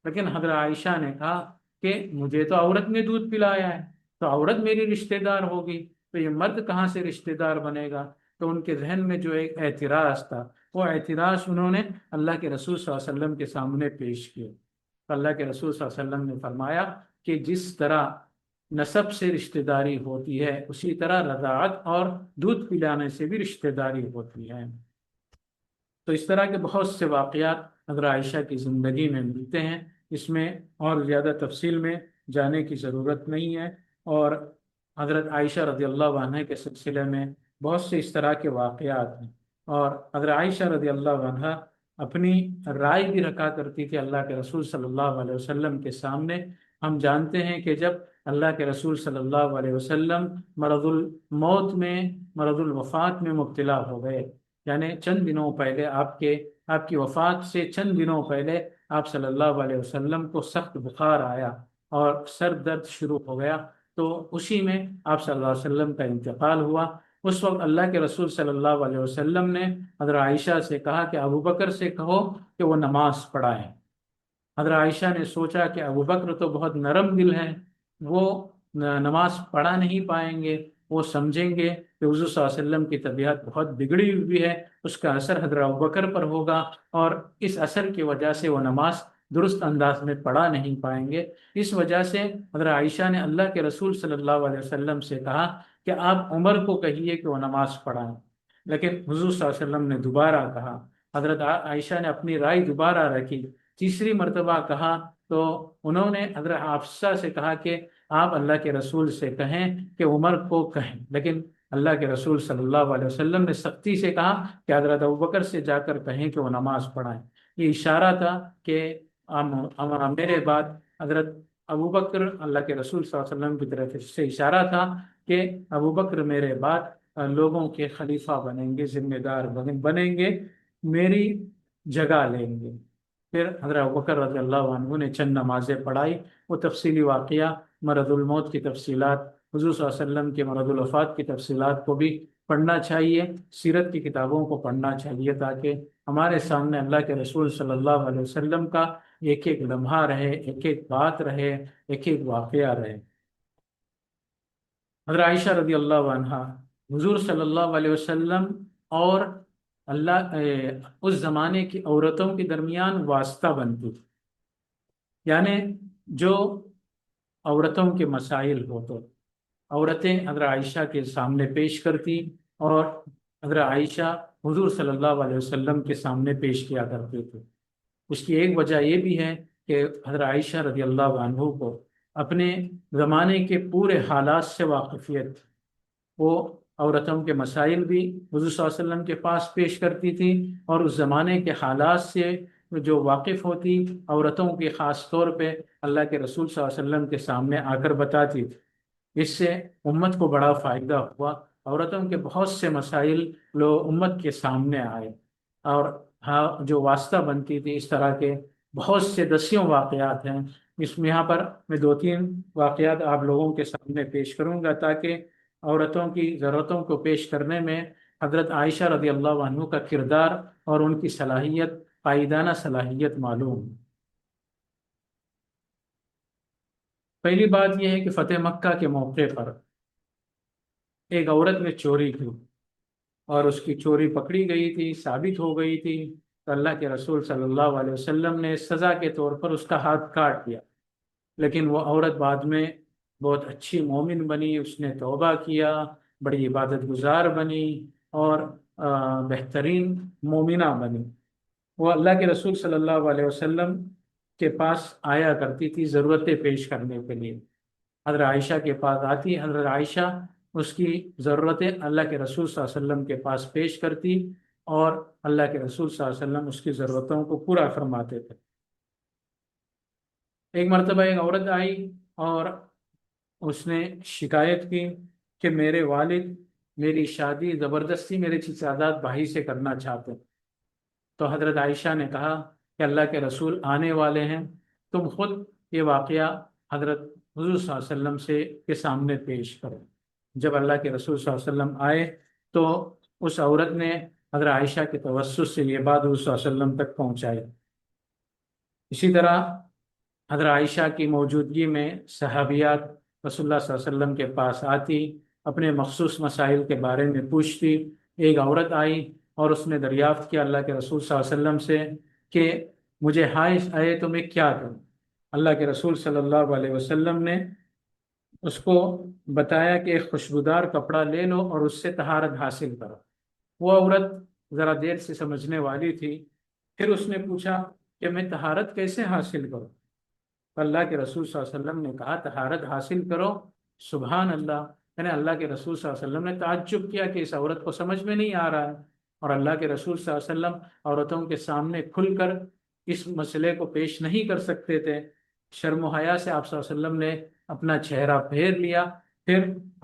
لیکن حضرت عائشہ نے کہا کہ مجھے تو عورت نے دودھ پلایا ہے، تو عورت میری رشتہ دار ہوگی، تو یہ مرد کہاں سے رشتہ دار بنے گا؟ تو ان کے ذہن میں جو ایک اعتراض تھا، وہ اعتراض انہوں نے اللہ کے رسول صلی اللہ علیہ وسلم کے سامنے پیش کیے۔ تو اللہ کے رسول صلی اللہ علیہ وسلم نے فرمایا کہ جس طرح نسب سے رشتہ داری ہوتی ہے اسی طرح رضاعت اور دودھ پلانے سے بھی رشتہ داری ہوتی ہے۔ تو اس طرح کے بہت سے واقعات حضرت عائشہ کی زندگی میں ملتے ہیں، اس میں اور زیادہ تفصیل میں جانے کی ضرورت نہیں ہے۔ اور حضرت عائشہ رضی اللہ عنہ کے سلسلے میں بہت سے اس طرح کے واقعات ہیں، اور حضرت عائشہ رضی اللہ عنہ اپنی رائے بھی رکھا کرتی تھی اللہ کے رسول صلی اللہ علیہ وسلم کے سامنے۔ ہم جانتے ہیں کہ جب اللہ کے رسول صلی اللہ علیہ وسلم مرض الموت میں، مرض الوفات میں مبتلا ہو گئے، یعنی چند دنوں پہلے آپ کی وفات سے چند دنوں پہلے آپ صلی اللہ علیہ وسلم کو سخت بخار آیا اور سر درد شروع ہو گیا، تو اسی میں آپ صلی اللہ علیہ وسلم کا انتقال ہوا۔ اس وقت اللہ کے رسول صلی اللہ علیہ وسلم نے حضرت عائشہ سے کہا کہ ابو بکر سے کہو کہ وہ نماز پڑھائیں۔ حضرت عائشہ نے سوچا کہ ابو بکر تو بہت نرم دل ہے، وہ نماز پڑھا نہیں پائیں گے، وہ سمجھیں گے کہ حضور صلی اللہ علیہ وسلم کی طبیعت بہت بگڑی ہوئی ہے، اس کا اثر حضرت ابو بکر پر ہوگا اور اس اثر کی وجہ سے وہ نماز درست انداز میں پڑھا نہیں پائیں گے۔ اس وجہ سے حضرت عائشہ نے اللہ کے رسول صلی اللہ علیہ وسلم سے کہا کہ آپ عمر کو کہیے کہ وہ نماز پڑھائیں، لیکن حضور صلی اللہ علیہ وسلم نے دوبارہ کہا۔ حضرت عائشہ نے اپنی رائے دوبارہ رکھی، تیسری مرتبہ کہا تو انہوں نے حضرت حفصہ سے کہا کہ آپ اللہ کے رسول سے کہیں کہ عمر کو کہیں، لیکن اللہ کے رسول صلی اللہ علیہ وسلم نے سختی سے کہا کہ حضرت ابوبکر سے جا کر کہیں کہ وہ نماز پڑھائیں۔ یہ اشارہ تھا کہ میرے بعد حضرت ابوبکر، اللہ کے رسول صلی اللہ علیہ وسلم کی طرف سے اشارہ تھا کہ ابوبکر میرے بعد لوگوں کے خلیفہ بنیں گے، ذمہ دار بنیں گے، میری جگہ لیں گے۔ پھر حضرت ابوبکر رضی اللہ عنہ نے چند نمازیں پڑھائی۔ وہ تفصیلی واقعہ، مرض الموت کی تفصیلات، حضور صلی اللہ علیہ وسلم کے مرض الوفات کی تفصیلات کو بھی پڑھنا چاہیے، سیرت کی کتابوں کو پڑھنا چاہیے، تاکہ ہمارے سامنے اللہ کے رسول صلی اللہ علیہ وسلم کا ایک ایک لمحہ رہے، ایک ایک بات رہے، ایک ایک واقعہ رہے۔ حضرت عائشہ رضی اللہ عنہ حضور صلی اللہ علیہ وسلم اور اس زمانے کی عورتوں کے درمیان واسطہ بنتی تھی، یعنی جو عورتوں کے مسائل ہوتے، عورتیں حضرت عائشہ کے سامنے پیش کرتی، اور حضرت عائشہ حضور صلی اللہ علیہ وسلم کے سامنے پیش کیا کرتے تھے۔ اس کی ایک وجہ یہ بھی ہے کہ حضرت عائشہ رضی اللہ عنہ کو اپنے زمانے کے پورے حالات سے واقفیت تھی۔ وہ عورتوں کے مسائل بھی حضور صلی اللہ علیہ وسلم کے پاس پیش کرتی تھی، اور اس زمانے کے حالات سے جو واقف ہوتی، عورتوں کے خاص طور پہ اللہ کے رسول صلی اللہ علیہ وسلم کے سامنے آ کر بتاتی تھی۔ اس سے امت کو بڑا فائدہ ہوا، عورتوں کے بہت سے مسائل امت کے سامنے آئے، اور جو واسطہ بنتی تھی، اس طرح کے بہت سے دسیوں واقعات ہیں۔ اس میں یہاں پر میں دو تین واقعات آپ لوگوں کے سامنے پیش کروں گا، تاکہ عورتوں کی ضرورتوں کو پیش کرنے میں حضرت عائشہ رضی اللہ عنہ کا کردار اور ان کی صلاحیت، قائدانہ صلاحیت معلوم۔ پہلی بات یہ ہے کہ فتح مکہ کے موقع پر ایک عورت نے چوری کی، اور اس کی چوری پکڑی گئی تھی، ثابت ہو گئی تھی، تو اللہ کے رسول صلی اللہ علیہ وسلم نے سزا کے طور پر اس کا ہاتھ کاٹ دیا۔ لیکن وہ عورت بعد میں بہت اچھی مومن بنی، اس نے توبہ کیا، بڑی عبادت گزار بنی، اور بہترین مومنہ بنی۔ وہ اللہ کے رسول صلی اللہ علیہ وسلم کے پاس آیا کرتی تھی ضرورتیں پیش کرنے کے لیے۔ حضرت عائشہ کے پاس آتی، حضرت عائشہ اس کی ضرورتیں اللہ کے رسول صلی اللہ علیہ وسلم کے پاس پیش کرتی، اور اللہ کے رسول صلی اللہ علیہ وسلم اس کی ضرورتوں کو پورا فرماتے تھے۔ ایک مرتبہ ایک عورت آئی اور اس نے شکایت کی کہ میرے والد میری شادی زبردستی میرے چچاداد بھائی سے کرنا چاہتے ہیں۔ تو حضرت عائشہ نے کہا کہ اللہ کے رسول آنے والے ہیں، تم خود یہ واقعہ حضرت حضور صلی اللہ علیہ وسلم کے سامنے پیش کرو۔ جب اللہ کے رسول صلی اللہ علیہ وسلم آئے تو اس عورت نے حضرت عائشہ کے توسط سے یہ بات حضور صلی اللہ علیہ وسلم تک پہنچائی۔ اسی طرح حضرت عائشہ کی موجودگی میں صحابیات رسول اللہ صلی اللہ علیہ وسلم کے پاس آتی، اپنے مخصوص مسائل کے بارے میں پوچھتی۔ ایک عورت آئی اور اس نے دریافت کیا اللہ کے رسول صلی اللہ علیہ وسلم سے کہ مجھے حیض آئے تو میں کیا کروں؟ اللہ کے رسول صلی اللہ علیہ وسلم نے اس کو بتایا کہ ایک خوشبودار کپڑا لے لو اور اس سے طہارت حاصل کرو۔ وہ عورت ذرا دیر سے سمجھنے والی تھی، پھر اس نے پوچھا کہ میں طہارت کیسے حاصل کروں؟ اللہ کے رسول صلی اللہ علیہ وسلم نے کہا طہارت حاصل کرو۔ سبحان اللہ! یعنی اللہ کے رسول صلی اللہ علیہ وسلم نے تعجب کیا کہ اس عورت کو سمجھ میں نہیں آ رہا ہے، اور اللہ کے رسول صلی اللہ علیہ وسلم عورتوں کے سامنے کھل کر اس مسئلے کو پیش نہیں کر سکتے تھے۔ شرم و حیا سے آپ صلی اللہ علیہ وسلم نے اپنا چہرہ پھیر لیا۔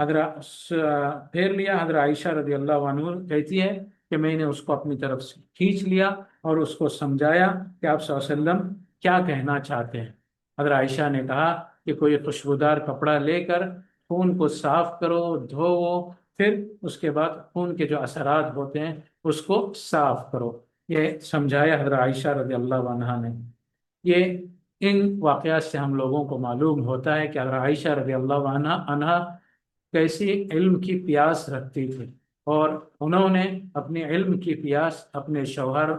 حضرت عائشہ رضی اللہ عنہ کہتی ہے کہ میں نے اس کو اپنی طرف سے کھینچ لیا اور اس کو سمجھایا کہ آپ صلی اللہ علیہ وسلم کیا کہنا چاہتے ہیں۔ حضرت عائشہ نے کہا کہ کوئی خوشبودار کپڑا لے کر خون کو صاف کرو، دھوو، پھر اس کے بعد خون کے جو اثرات ہوتے ہیں اس کو صاف کرو۔ یہ سمجھایا حضرت عائشہ رضی اللہ عنہا نے۔ یہ ان واقعات سے ہم لوگوں کو معلوم ہوتا ہے کہ حضرت عائشہ رضی اللہ عنہا کیسی علم کی پیاس رکھتی تھی، اور انہوں نے اپنی علم کی پیاس اپنے شوہر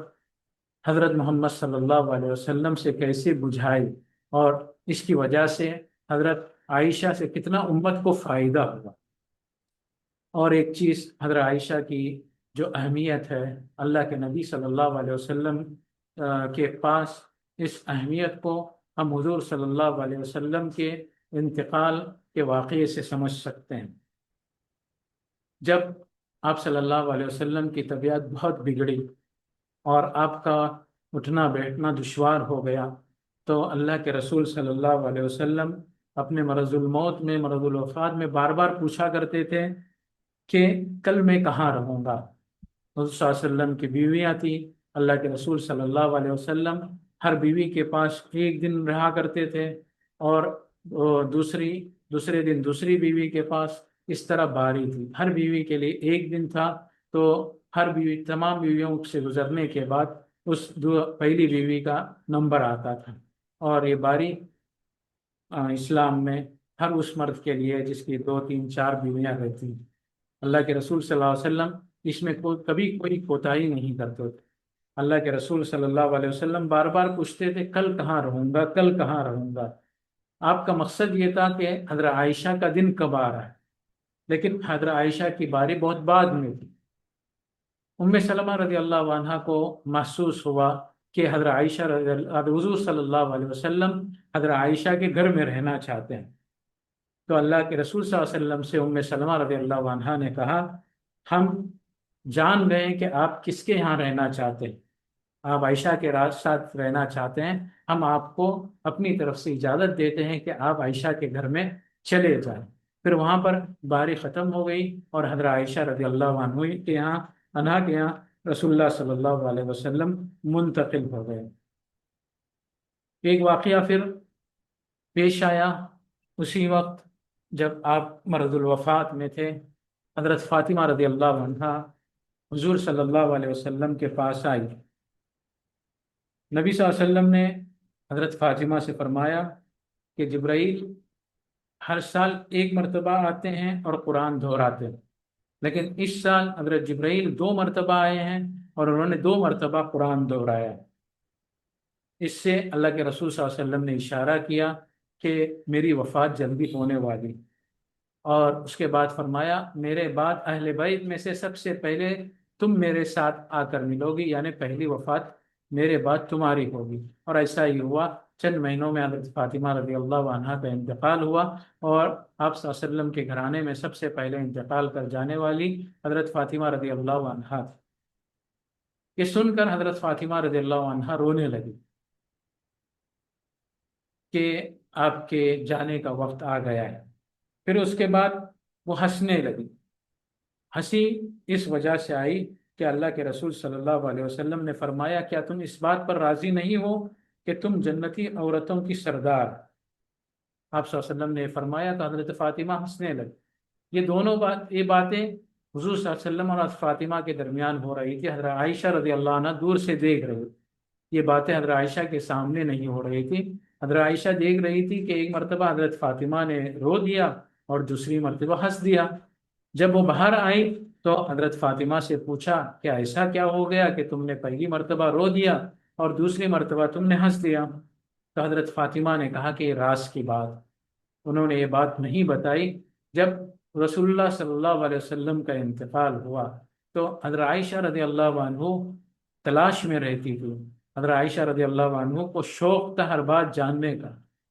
حضرت محمد صلی اللہ علیہ وسلم سے کیسے بجھائی، اور اس کی وجہ سے حضرت عائشہ سے کتنا امت کو فائدہ ہوا۔ اور ایک چیز حضرت عائشہ کی جو اہمیت ہے، اللہ کے نبی صلی اللہ علیہ وسلم کے پاس اس اہمیت کو ہم حضور صلی اللہ علیہ وسلم کے انتقال کے واقعے سے سمجھ سکتے ہیں۔ جب آپ صلی اللہ علیہ وسلم کی طبیعت بہت بگڑی اور آپ کا اٹھنا بیٹھنا دشوار ہو گیا، تو اللہ کے رسول صلی اللہ علیہ وسلم اپنے مرض الموت میں، مرض الوفات میں بار بار پوچھا کرتے تھے کہ کل میں کہاں رہوں گا۔ حضور صلی اللہ علیہ وسلم کی بیویاں تھیں، اللہ کے رسول صلی اللہ علیہ وسلم ہر بیوی کے پاس ایک دن رہا کرتے تھے، اور دوسرے دن دوسری بیوی کے پاس، اس طرح باری تھی، ہر بیوی کے لیے ایک دن تھا، تو ہر بیوی، تمام بیویوں سے گزرنے کے بعد اس پہلی بیوی کا نمبر آتا تھا۔ اور یہ باری اسلام میں ہر اس مرد کے لیے جس کی 2 3 4 بیویاں رہتی ہیں۔ اللہ کے رسول صلی اللہ علیہ وسلم اس میں کبھی کوئی کوتاہی نہیں کرتے تھے۔ اللہ کے رسول صلی اللہ علیہ وسلم بار بار پوچھتے تھے، کل کہاں رہوں گا، کل کہاں رہوں گا۔ آپ کا مقصد یہ تھا کہ حضرت عائشہ کا دن کب آ رہا ہے، لیکن حضرت عائشہ کی باری بہت بعد میں تھی۔ سلمہ رضی اللہ عنہ کو محسوس ہوا کہ حضرت عائشہ حضور صلی اللہ علیہ وسلم حضرت عائشہ کے گھر میں رہنا چاہتے ہیں۔ تو اللہ کے رسول صلی اللہ علیہ وسلم سے سلمہ رضی اللہ عنہ نے کہا، ہم جان گئے کہ آپ کس کے یہاں رہنا چاہتے ہیں، آپ عائشہ کے ساتھ رہنا چاہتے ہیں، ہم آپ کو اپنی طرف سے اجازت دیتے ہیں کہ آپ عائشہ کے گھر میں چلے جائیں۔ پھر وہاں پر باری ختم ہو گئی اور حضرت عائشہ رضی اللہ عنہا کے یہاں رسول اللہ صلی اللہ علیہ وسلم منتقل ہو گئے۔ ایک واقعہ پھر پیش آیا اسی وقت جب آپ مرض الوفات میں تھے۔ حضرت فاطمہ رضی اللہ عنہا حضور صلی اللہ علیہ وسلم کے پاس آئی۔ نبی صلی اللہ علیہ وسلم نے حضرت فاطمہ سے فرمایا کہ جبرائیل ہر سال ایک مرتبہ آتے ہیں اور قرآن دہراتے ہیں، لیکن اس سال حضرت جبرائیل 2 مرتبہ آئے ہیں اور انہوں نے 2 مرتبہ قرآن دہرایا۔ اس سے اللہ کے رسول صلی اللہ علیہ وسلم نے اشارہ کیا کہ میری وفات جلدی ہونے والی، اور اس کے بعد فرمایا میرے بعد اہل بیت میں سے سب سے پہلے تم میرے ساتھ آ کر ملو گی، یعنی پہلی وفات میرے بعد تمہاری ہوگی۔ اور ایسا ہی ہوا، چند مہینوں میں حضرت فاطمہ رضی اللہ عنہا کا انتقال ہوا، اور آپ صلی اللہ علیہ وسلم کے گھرانے میں سب سے پہلے انتقال کر جانے والی حضرت فاطمہ رضی اللہ عنہا تھی۔ یہ سن کر حضرت فاطمہ رضی اللہ عنہا رونے لگی کہ آپ کے جانے کا وقت آ گیا ہے۔ پھر اس کے بعد وہ ہنسنے لگی۔ ہنسی اس وجہ سے آئی کہ اللہ کے رسول صلی اللہ علیہ وسلم نے فرمایا، کیا تم اس بات پر راضی نہیں ہو کہ تم جنتی عورتوں کی سردار؟ آپ صلی اللہ علیہ وسلم نے فرمایا تو حضرت فاطمہ ہنسنے لگی۔ یہ باتیں حضور صلی اللہ علیہ وسلم اور حضرت فاطمہ کے درمیان ہو رہی تھی۔ حضرت عائشہ رضی اللہ عنہ دور سے دیکھ رہی، یہ باتیں حضرت عائشہ کے سامنے نہیں ہو رہی تھی۔ حضرت عائشہ دیکھ رہی تھی کہ ایک مرتبہ حضرت فاطمہ نے رو دیا اور دوسری مرتبہ ہنس دیا۔ جب وہ باہر آئی تو حضرت فاطمہ سے پوچھا کہ ایسا کیا ہو گیا کہ تم نے پہلی مرتبہ رو دیا اور دوسری مرتبہ تم نے ہنس دیا؟ تو حضرت فاطمہ نے کہا کہ یہ راز کی بات، انہوں نے یہ بات نہیں بتائی۔ جب رسول اللہ صلی اللہ علیہ وسلم کا انتقال ہوا تو حضرت عائشہ رضی اللہ عنہ تلاش میں رہتی تھی۔ حضرت عائشہ رضی اللہ عنہ کو شوق تھا ہر بات جاننے کا۔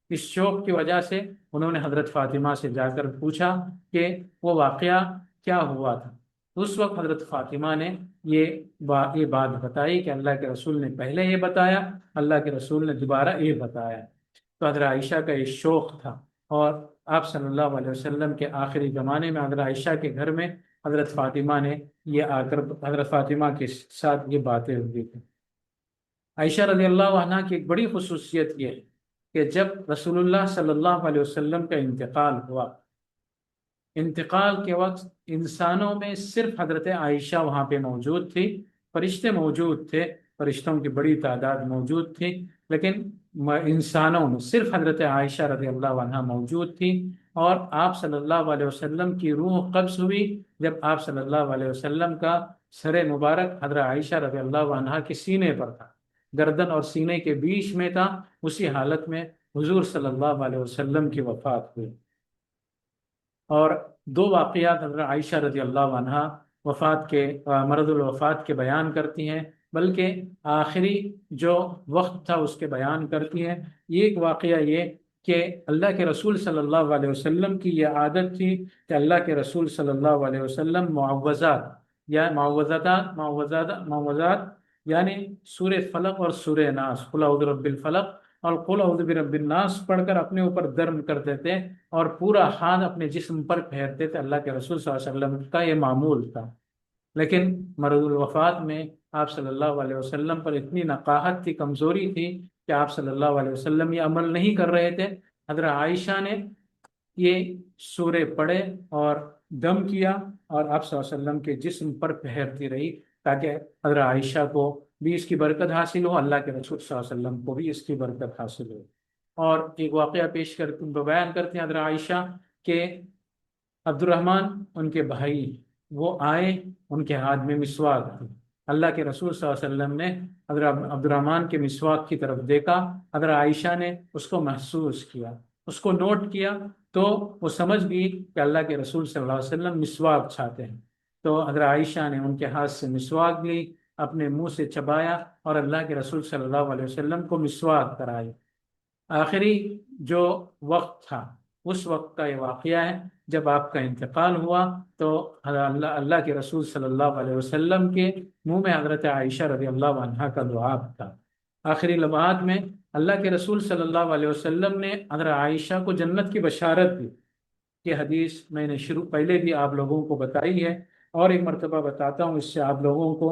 اس شوق کی وجہ سے انہوں نے حضرت فاطمہ سے جا کر پوچھا کہ وہ واقعہ کیا ہوا تھا۔ اس وقت حضرت فاطمہ نے یہ بات بتائی کہ اللہ کے رسول نے پہلے یہ بتایا، اللہ کے رسول نے دوبارہ یہ بتایا۔ تو حضرت عائشہ کا یہ شوق تھا، اور آپ صلی اللہ علیہ وسلم کے آخری زمانے میں حضرت عائشہ کے گھر میں حضرت فاطمہ نے یہ آ کر حضرت فاطمہ کے ساتھ یہ باتیں ہوئی تھیں۔ عائشہ رضی اللہ عنہ کی ایک بڑی خصوصیت یہ ہے کہ جب رسول اللہ صلی اللہ علیہ وسلم کا انتقال ہوا، انتقال کے وقت انسانوں میں صرف حضرت عائشہ وہاں پہ موجود تھی، فرشتے موجود تھے، فرشتوں کی بڑی تعداد موجود تھی، لیکن انسانوں میں صرف حضرت عائشہ رضی اللہ عنہ موجود تھی۔ اور آپ صلی اللہ علیہ وسلم کی روح قبض ہوئی جب آپ صلی اللہ علیہ وسلم کا سر مبارک حضرت عائشہ رضی اللہ عنہ کے سینے پر تھا، گردن اور سینے کے بیچ میں تھا۔ اسی حالت میں حضور صلی اللہ علیہ وسلم کی وفات ہوئی۔ اور 2 واقعات حضرت عائشہ رضی اللہ عنہ وفات کے مرض الوفات کے بیان کرتی ہیں، بلکہ آخری جو وقت تھا اس کے بیان کرتی ہیں۔ ایک واقعہ یہ کہ اللہ کے رسول صلی اللہ علیہ وسلم کی یہ عادت تھی کہ اللہ کے رسول صلی اللہ علیہ وسلم معوذات یا معوذات یعنی سورہ فلق اور سورہ ناس، قل اعوذ برب الفلق اور قل اعوذ برب الناس پڑھ کر اپنے اوپر درم کرتے تھے اور پورا ہاتھ اپنے جسم پر پھیرتے تھے۔ اللہ کے رسول صلی اللہ علیہ وسلم کا یہ معمول تھا، لیکن مرض الوفات میں آپ صلی اللہ علیہ وسلم پر اتنی نقاہت تھی، کمزوری تھی کہ آپ صلی اللہ علیہ وسلم یہ عمل نہیں کر رہے تھے۔ حضرت عائشہ نے یہ سورے پڑھے اور دم کیا، اور آپ صلی اللہ علیہ وسلم کے جسم پر پھیرتی رہی، تاکہ حضرت عائشہ کو بھی اس کی برکت حاصل ہو، اللہ کے رسول صلی اللہ علیہ وسلم کو بھی اس کی برکت حاصل ہو۔ اور ایک واقعہ بیان کرتے ہیں حضرت عائشہ کہ عبد الرحمن ان کے بھائی وہ آئے، ان کے ہاتھ میں مسواک تھی۔ اللہ کے رسول صلی اللہ علیہ وسلم نے حضرت عبد الرحمن کے مسواک کی طرف دیکھا، حضرت عائشہ نے اس کو محسوس کیا، اس کو نوٹ کیا، تو وہ سمجھ گئی کہ اللہ کے رسول صلی اللہ علیہ وسلم مسواک چاہتے ہیں۔ تو حضرت عائشہ نے ان کے ہاتھ سے مسواک لی، اپنے منہ سے چبایا، اور اللہ کے رسول صلی اللہ علیہ وسلم کو مسواک کرائی۔ آخری جو وقت تھا، اس وقت کا یہ واقعہ ہے، جب آپ کا انتقال ہوا تو اللہ کے رسول صلی اللہ علیہ وسلم کے منہ میں حضرت عائشہ رضی اللہ عنہا کا دعا تھا۔ آخری لمحات میں اللہ کے رسول صلی اللہ علیہ وسلم نے حضرت عائشہ کو جنت کی بشارت دی۔ یہ حدیث میں نے پہلے بھی آپ لوگوں کو بتائی ہے، اور ایک مرتبہ بتاتا ہوں، اس سے آپ لوگوں کو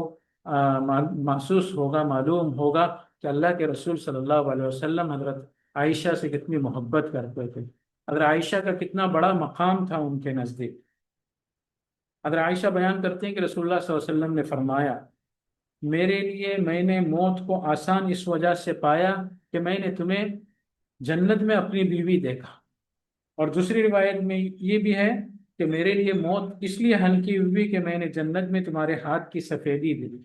محسوس ہوگا، معلوم ہوگا کہ اللہ کے رسول صلی اللہ علیہ وسلم حضرت عائشہ سے کتنی محبت کرتے تھے، حضرت عائشہ کا کتنا بڑا مقام تھا ان کے نزدیک۔ حضرت عائشہ بیان کرتے ہیں کہ رسول اللہ صلی اللہ علیہ وسلم نے فرمایا، میرے لیے میں نے موت کو آسان اس وجہ سے پایا کہ میں نے تمہیں جنت میں اپنی بیوی دیکھا۔ اور دوسری روایت میں یہ بھی ہے کہ میرے لیے موت اس لیے ہلکی ہوئی کہ میں نے جنت میں تمہارے ہاتھ کی سفیدی دی۔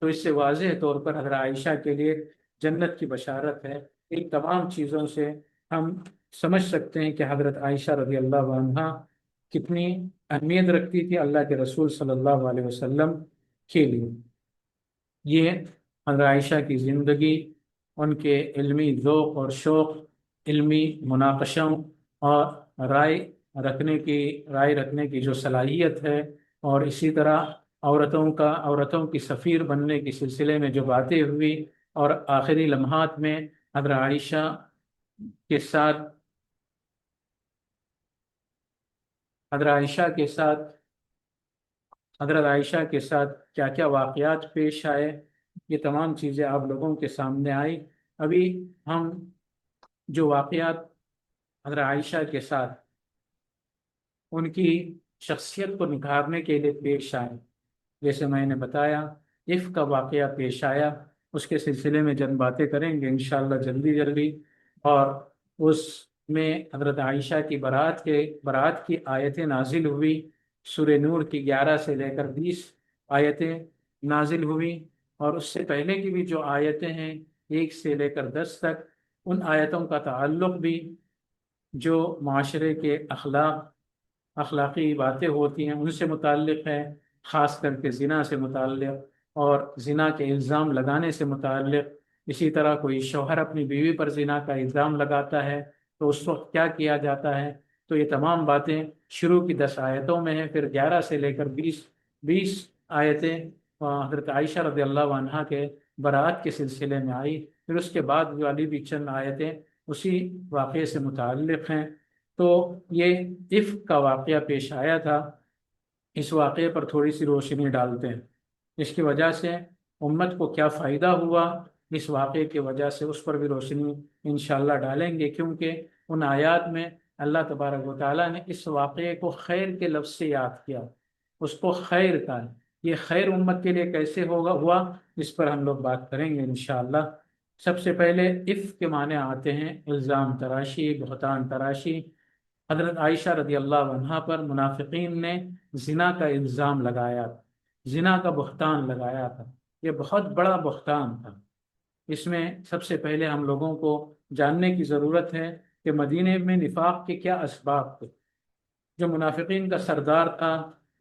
تو اس سے واضح طور پر حضرت عائشہ کے لیے جنت کی بشارت ہے۔ ان تمام چیزوں سے ہم سمجھ سکتے ہیں کہ حضرت عائشہ رضی اللہ عنہا کتنی اہمیت رکھتی تھی اللہ کے رسول صلی اللہ علیہ وسلم کے لیے۔ یہ حضرت عائشہ کی زندگی، ان کے علمی ذوق اور شوق، علمی مناقشوں اور رائے رکھنے کی جو صلاحیت ہے، اور اسی طرح عورتوں کی سفیر بننے کے سلسلے میں جو باتیں ہوئی، اور آخری لمحات میں حضرت عائشہ کے ساتھ حضرت عائشہ کے ساتھ کیا کیا واقعات پیش آئے، یہ تمام چیزیں آپ لوگوں کے سامنے آئی۔ ابھی ہم جو واقعات حضرت عائشہ کے ساتھ ان کی شخصیت کو نکھارنے کے لیے پیش آئے، جیسے میں نے بتایا عفق کا واقعہ پیش آیا، اس کے سلسلے میں چند باتیں کریں گے انشاءاللہ جلدی۔ اور اس میں حضرت عائشہ کی برات کی آیتیں نازل ہوئی، سورہ نور کی 11 سے لے کر 20 آیتیں نازل ہوئی، اور اس سے پہلے کی بھی جو آیتیں ہیں 1 سے لے کر 10 تک، ان آیتوں کا تعلق بھی جو معاشرے کے اخلاقی باتیں ہوتی ہیں ان سے متعلق ہے، خاص کر کے زنا سے متعلق اور زنا کے الزام لگانے سے متعلق۔ اسی طرح کوئی شوہر اپنی بیوی پر زنا کا الزام لگاتا ہے تو اس وقت کیا کیا جاتا ہے، تو یہ تمام باتیں شروع کی 10 آیتوں میں ہیں، پھر 11 سے لے کر 20 آیتیں حضرت عائشہ رضی اللہ عنہا کے برات کے سلسلے میں آئی، پھر اس کے بعد والی بھی چند آیتیں اسی واقعے سے متعلق ہیں۔ تو یہ عفق کا واقعہ پیش آیا تھا، اس واقعے پر تھوڑی سی روشنی ڈالتے ہیں، اس کی وجہ سے امت کو کیا فائدہ ہوا، اس واقعے کی وجہ سے اس پر بھی روشنی انشاءاللہ ڈالیں گے، کیونکہ ان آیات میں اللہ تبارک و تعالیٰ نے اس واقعے کو خیر کے لفظ سے یاد کیا، اس کو خیر کا، یہ خیر امت کے لیے کیسے ہوا، اس پر ہم لوگ بات کریں گے انشاءاللہ۔ سب سے پہلے عفق کے معنی آتے ہیں الزام تراشی، بہتان تراشی۔ حضرت عائشہ رضی اللہ عنہا پر منافقین نے زنا کا الزام لگایا، زنا کا بہتان لگایا تھا، یہ بہت بڑا بہتان تھا۔ اس میں سب سے پہلے ہم لوگوں کو جاننے کی ضرورت ہے کہ مدینے میں نفاق کے کیا اسباب تھے۔ جو منافقین کا سردار تھا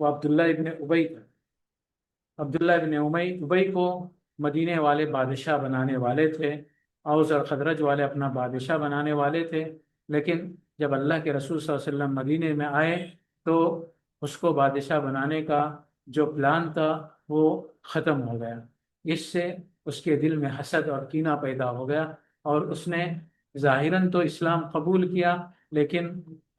وہ عبداللہ ابن ابی تھا۔ عبداللہ ابن ابی کو مدینے والے بادشاہ بنانے والے تھے، اوس اور خزرج والے اپنا بادشاہ بنانے والے تھے، لیکن جب اللہ کے رسول صلی اللہ علیہ وسلم مدینے میں آئے تو اس کو بادشاہ بنانے کا جو پلان تھا وہ ختم ہو گیا۔ اس سے اس کے دل میں حسد اور کینہ پیدا ہو گیا، اور اس نے ظاہراً تو اسلام قبول کیا، لیکن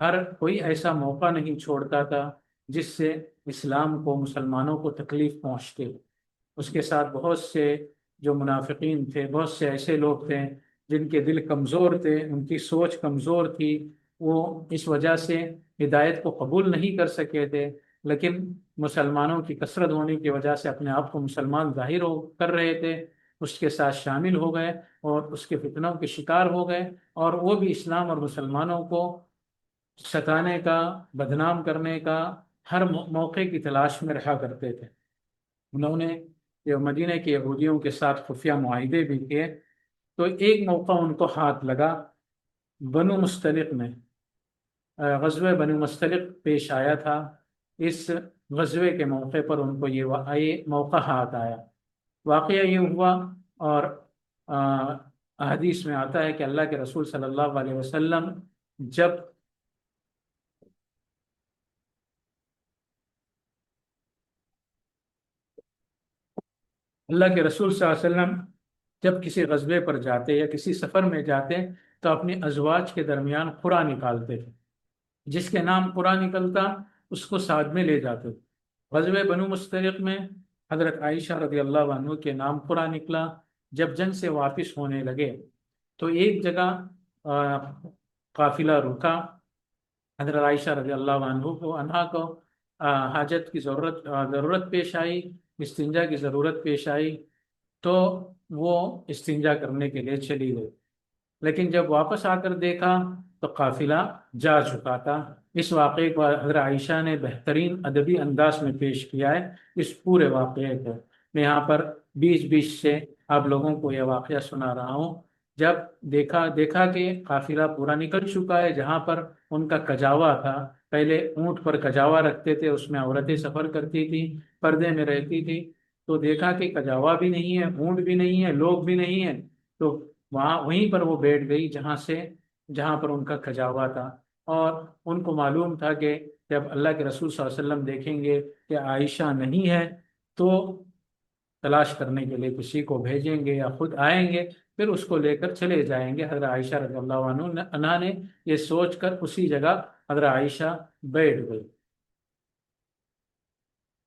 ہر کوئی ایسا موقع نہیں چھوڑتا تھا جس سے اسلام کو، مسلمانوں کو تکلیف پہنچتی ہو۔ اس کے ساتھ بہت سے جو منافقین تھے، بہت سے ایسے لوگ تھے جن کے دل کمزور تھے، ان کی سوچ کمزور تھی، وہ اس وجہ سے ہدایت کو قبول نہیں کر سکے تھے، لیکن مسلمانوں کی کثرت ہونے کی وجہ سے اپنے آپ کو مسلمان ظاہر کر رہے تھے، اس کے ساتھ شامل ہو گئے اور اس کے فتنوں کے شکار ہو گئے، اور وہ بھی اسلام اور مسلمانوں کو ستانے کا، بدنام کرنے کا ہر موقع کی تلاش میں رہا کرتے تھے۔ انہوں نے یہ مدینہ کے یہودیوں کے ساتھ خفیہ معاہدے بھی کیے، تو ایک موقع ان کو ہاتھ لگا بنو مستلق میں، غزوہ بنو مستلق پیش آیا تھا۔ اس غزوے کے موقع پر ان کو یہ موقع ہاتھ آیا۔ واقعہ یہ ہوا، اور احادیث میں آتا ہے کہ اللہ کے رسول صلی اللہ علیہ وسلم جب اللہ کے رسول صلی اللہ علیہ وسلم جب کسی غزوے پر جاتے یا کسی سفر میں جاتے تو اپنی ازواج کے درمیان قرآ نکالتے تھے، جس کے نام قرآن نکلتا اس کو ساتھ میں لے جاتے تھے۔ غزوہ بنو مستلق میں حضرت عائشہ رضی اللہ عنہ کے نام قرآن نکلا۔ جب جنگ سے واپس ہونے لگے تو ایک جگہ قافلہ رکا، حضرت عائشہ رضی اللہ عنہ کو حاجت کی ضرورت پیش آئی، استنجا کی ضرورت پیش آئی، تو وہ استنجا کرنے کے لیے چلی گئی، لیکن جب واپس آ کر دیکھا تو قافلہ جا چکا تھا۔ اس واقعے کو حضرت عائشہ نے بہترین ادبی انداز میں پیش کیا ہے اس پورے واقعے کو۔ میں یہاں پر بیچ بیچ سے آپ لوگوں کو یہ واقعہ سنا رہا ہوں۔ جب دیکھا کہ قافلہ پورا نکل چکا ہے، جہاں پر ان کا کجاوا تھا، پہلے اونٹ پر کجاوا رکھتے تھے، اس میں عورتیں سفر کرتی تھی، پردے میں رہتی تھی، تو دیکھا کہ کجاوا بھی نہیں ہے، اونٹ بھی نہیں ہے، لوگ بھی نہیں ہے، تو وہیں پر وہ بیٹھ گئی جہاں پر ان کا کھجاوا تھا۔ اور ان کو معلوم تھا کہ جب اللہ کے رسول صلی اللہ علیہ وسلم دیکھیں گے کہ عائشہ نہیں ہے تو تلاش کرنے کے لیے کسی کو بھیجیں گے یا خود آئیں گے، پھر اس کو لے کر چلے جائیں گے۔ حضرت عائشہ رضی اللہ عنہ نے یہ سوچ کر اسی جگہ حضرت عائشہ بیٹھ گئی۔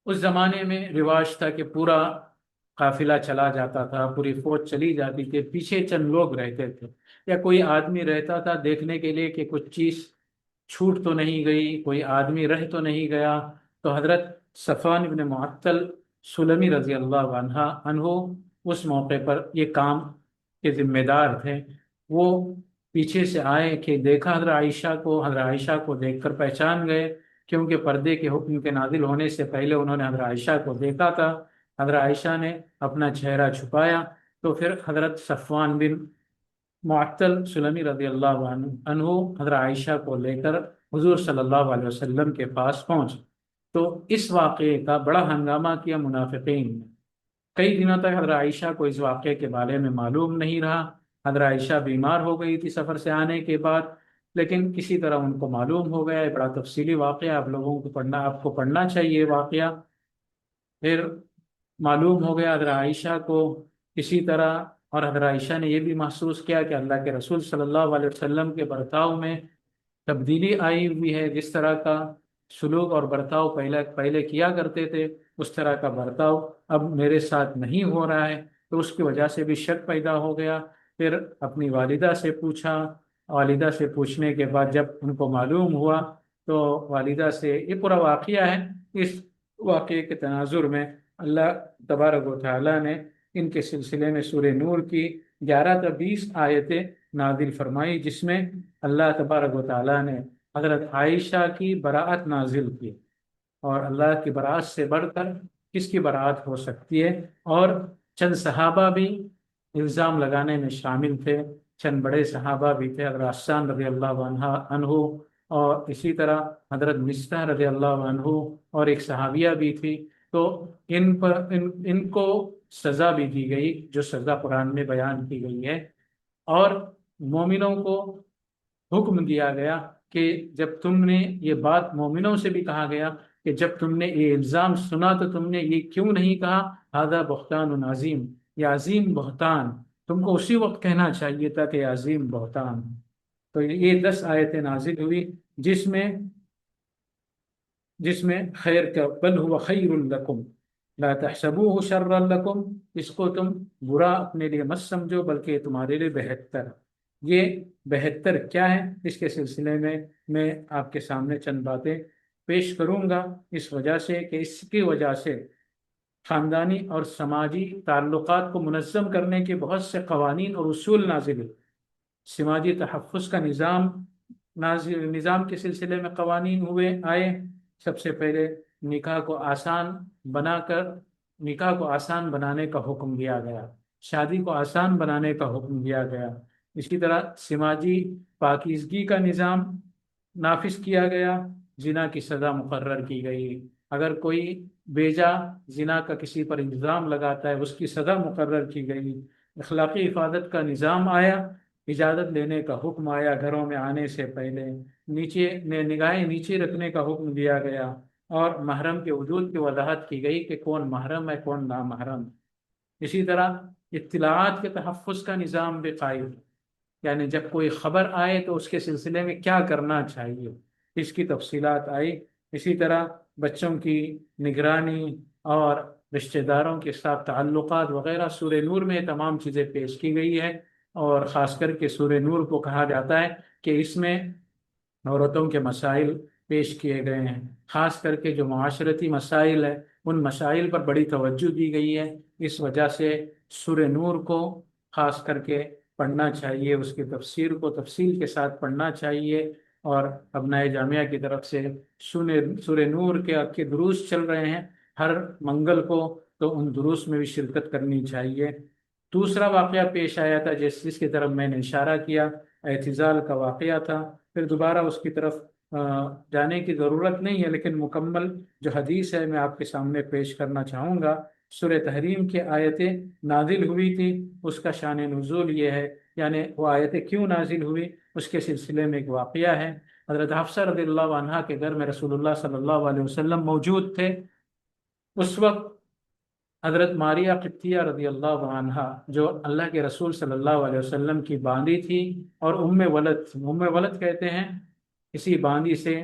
اس زمانے میں رواج تھا کہ پورا قافلہ چلا جاتا تھا، پوری فوج چلی جاتی تھی، پیچھے چند لوگ رہتے تھے یا کوئی آدمی رہتا تھا دیکھنے کے لیے کہ کچھ چیز چھوٹ تو نہیں گئی، کوئی آدمی رہ تو نہیں گیا۔ تو حضرت صفوان بن معطل سلمی رضی اللہ عنہ اس موقع پر یہ کام کے ذمہ دار تھے۔ وہ پیچھے سے آئے کہ دیکھا حضرت عائشہ کو، حضرت عائشہ کو دیکھ کر پہچان گئے، کیونکہ پردے کے حکم کے نازل ہونے سے پہلے انہوں نے حضرت عائشہ کو دیکھا تھا۔ حضرت عائشہ نے اپنا چہرہ چھپایا، تو پھر حضرت صفوان بن معطل سلمی رضی اللہ عنہ حضرت عائشہ کو لے کر حضور صلی اللہ علیہ وسلم کے پاس پہنچ، تو اس واقعے کا بڑا ہنگامہ کیا منافقین نے۔ کئی دنوں تک حضرت عائشہ کو اس واقعے کے بارے میں معلوم نہیں رہا۔ حضرت عائشہ بیمار ہو گئی تھی سفر سے آنے کے بعد، لیکن کسی طرح ان کو معلوم ہو گیا۔ بڑا تفصیلی واقعہ، آپ کو پڑھنا چاہیے واقعہ۔ پھر معلوم ہو گیا حضرت عائشہ کو کسی طرح، اور حضرت عائشہ نے یہ بھی محسوس کیا کہ اللہ کے رسول صلی اللہ علیہ وسلم کے برتاؤ میں تبدیلی آئی ہوئی ہے، جس طرح کا سلوک اور برتاؤ پہلے کیا کرتے تھے اس طرح کا برتاؤ اب میرے ساتھ نہیں ہو رہا ہے، تو اس کی وجہ سے بھی شک پیدا ہو گیا۔ پھر اپنی والدہ سے پوچھا، والدہ سے پوچھنے کے بعد جب ان کو معلوم ہوا تو والدہ سے یہ پورا واقعہ ہے۔ اس واقعے کے تناظر میں اللہ تبارک و تعالیٰ نے ان کے سلسلے میں سورہ نور کی 11 تا 20 آیتیں نازل فرمائی، جس میں اللہ تبارک و تعالیٰ نے حضرت عائشہ کی براعت نازل کی، اور اللہ کی براعت سے بڑھ کر کس کی براعت ہو سکتی ہے۔ اور چند صحابہ بھی الزام لگانے میں شامل تھے، چند بڑے صحابہ بھی تھے، حضرت حسان رضی اللہ عنہ اور اسی طرح حضرت مصطح رضی اللہ عنہ اور ایک صحابیہ بھی تھی۔ تو ان کو سزا بھی دی گئی جو سزا قرآن میں بیان کی گئی ہے، اور مومنوں کو حکم دیا گیا کہ جب تم نے یہ بات، مومنوں سے بھی کہا گیا کہ جب تم نے یہ الزام سنا تو تم نے یہ کیوں نہیں کہا ھذا بہتان عظیم، یہ عظیم بہتان، تم کو اسی وقت کہنا چاہیے تھا کہ یہ عظیم بہتان۔ تو یہ 10 آیتیں نازل ہوئی جس میں خیر کا بل ہوا خیر لکم، لا تحسبوه شرا لکم، اس کو تم برا اپنے لیے مت سمجھو بلکہ یہ تمہارے لیے بہتر۔ یہ بہتر کیا ہے، اس کے سلسلے میں آپ کے سامنے چند باتیں پیش کروں گا، اس وجہ سے کہ اس کی وجہ سے خاندانی اور سماجی تعلقات کو منظم کرنے کے بہت سے قوانین اور اصول نازل ہوئے۔ سماجی تحفظ کا نظام کے سلسلے میں قوانین آئے۔ سب سے پہلے نکاح کو آسان بنانے کا حکم دیا گیا، شادی کو آسان بنانے کا حکم دیا گیا۔ اسی طرح سماجی پاکیزگی کا نظام نافذ کیا گیا، زنا کی سزا مقرر کی گئی۔ اگر کوئی بیجا زنا کا کسی پر الزام لگاتا ہے اس کی سزا مقرر کی گئی۔ اخلاقی حفاظت کا نظام آیا، اجازت لینے کا حکم آیا، گھروں میں آنے سے پہلے نگاہیں نیچے رکھنے کا حکم دیا گیا، اور محرم کے وجود کی وضاحت کی گئی کہ کون محرم ہے کون نامحرم۔ اسی طرح اطلاعات کے تحفظ کا نظام بھی قائم، یعنی جب کوئی خبر آئے تو اس کے سلسلے میں کیا کرنا چاہیے، اس کی تفصیلات آئی۔ اسی طرح بچوں کی نگرانی اور رشتہ داروں کے ساتھ تعلقات وغیرہ سورہ نور میں تمام چیزیں پیش کی گئی ہے، اور خاص کر کے سورہ نور کو کہا جاتا ہے کہ اس میں عورتوں کے مسائل پیش کیے گئے ہیں، خاص کر کے جو معاشرتی مسائل ہیں ان مسائل پر بڑی توجہ دی گئی ہے۔ اس وجہ سے سورہ نور کو خاص کر کے پڑھنا چاہیے، اس کی تفسیر کو تفصیل کے ساتھ پڑھنا چاہیے، اور ابنائے جامعہ کی طرف سے سورہ نور کے دروس چل رہے ہیں ہر منگل کو، تو ان دروس میں بھی شرکت کرنی چاہیے۔ دوسرا واقعہ پیش آیا تھا جس کی طرف میں نے اشارہ کیا، اعتزال کا واقعہ تھا، پھر دوبارہ اس کی طرف جانے کی ضرورت نہیں ہے، لیکن مکمل جو حدیث ہے میں آپ کے سامنے پیش کرنا چاہوں گا۔ سورہ تحریم کی آیتیں نازل ہوئی تھی، اس کا شان نزول یہ ہے، یعنی وہ آیتیں کیوں نازل ہوئی اس کے سلسلے میں ایک واقعہ ہے۔ حضرت حفصہ رضی اللہ عنہا کے گھر میں رسول اللہ صلی اللہ علیہ وسلم موجود تھے۔ اس وقت حضرت ماریہ قبطیہ رضی اللہ عنہا جو اللہ کے رسول صلی اللہ علیہ وسلم کی باندی تھی اور ام ولد تھی، ام ولد کہتے ہیں کسی باندی سے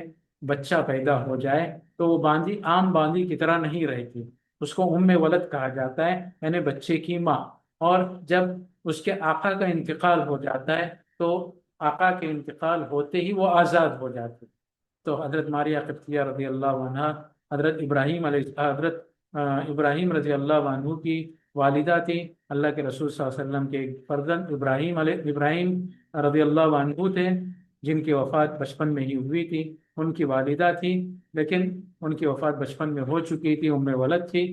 بچہ پیدا ہو جائے تو وہ باندی عام باندی کی طرح نہیں رہتی، اس کو ام ولد کہا جاتا ہے، یعنی بچے کی ماں۔ اور جب اس کے آقا کا انتقال ہو جاتا ہے تو آقا کے انتقال ہوتے ہی وہ آزاد ہو جاتی۔ تو حضرت ماریہ قبطیہ رضی اللہ عنہ حضرت ابراہیم رضی اللہ عنہ کی والدہ تھی، اللہ کے رسول صلی اللہ علیہ وسلم کے ایک فرزند ابراہیم رضی اللہ عنہ تھے، جن کی وفات بچپن میں ہی ہوئی تھی، ان کی والدہ تھی، لیکن ان کی وفات بچپن میں ہو چکی تھی، ام ولد تھی۔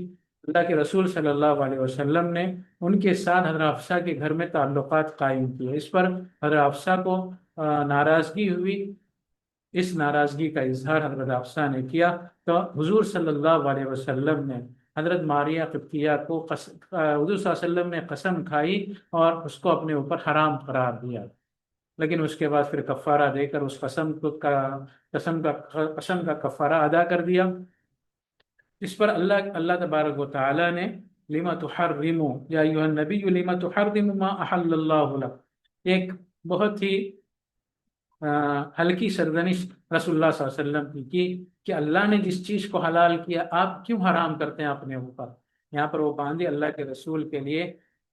اللہ کے رسول صلی اللہ علیہ وسلم نے ان کے ساتھ حضرت حفصہ کے گھر میں تعلقات قائم کیے۔ اس پر حضرت حفصہ کو ناراضگی ہوئی، اس ناراضگی کا اظہار حضرت حفصہ نے کیا تو حضور صلی اللہ علیہ وسلم نے حضرت ماریہ قبطیہ کو حضور صلی اللہ علیہ وسلم نے قسم کھائی اور اس کو اپنے اوپر حرام قرار دیا، لیکن اس کے بعد پھر کفارہ دے کر اس قسم کا کفارہ ادا کر دیا۔ اس پر اللہ تبارک و تعالی نے لما تحرم یا ایھا النبی لما تحرم ما احل اللہ لک، ایک بہت ہی ہلکی سرزنش رسول اللہ صلی اللہ علیہ وسلم کی کہ اللہ نے جس چیز کو حلال کیا آپ کیوں حرام کرتے ہیں اپنے اوپر۔ یہاں پر وہ باندھی اللہ کے رسول کے لیے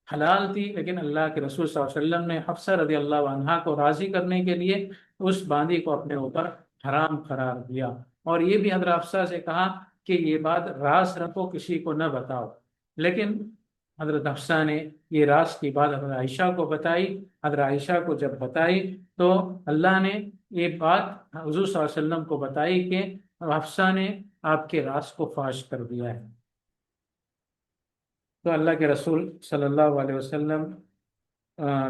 حلال تھی، لیکن اللہ کے رسول صلی اللہ علیہ وسلم نے حفصہ رضی اللہ عنہا کو راضی کرنے کے لیے اس باندھی کو اپنے اوپر حرام قرار دیا، اور یہ بھی حضرت حفصہ سے کہا کہ یہ بات راز رکھو، کسی کو نہ بتاؤ، لیکن حضرت حفصہ نے یہ راز کی بات حضرت عائشہ کو بتائی۔ حضرت عائشہ کو جب بتائی تو اللہ نے یہ بات حضور صلی اللہ علیہ وسلم کو بتائی کہ حفصہ نے آپ کے راز کو فاش کر دیا ہے۔ تو اللہ کے رسول صلی اللہ علیہ وسلم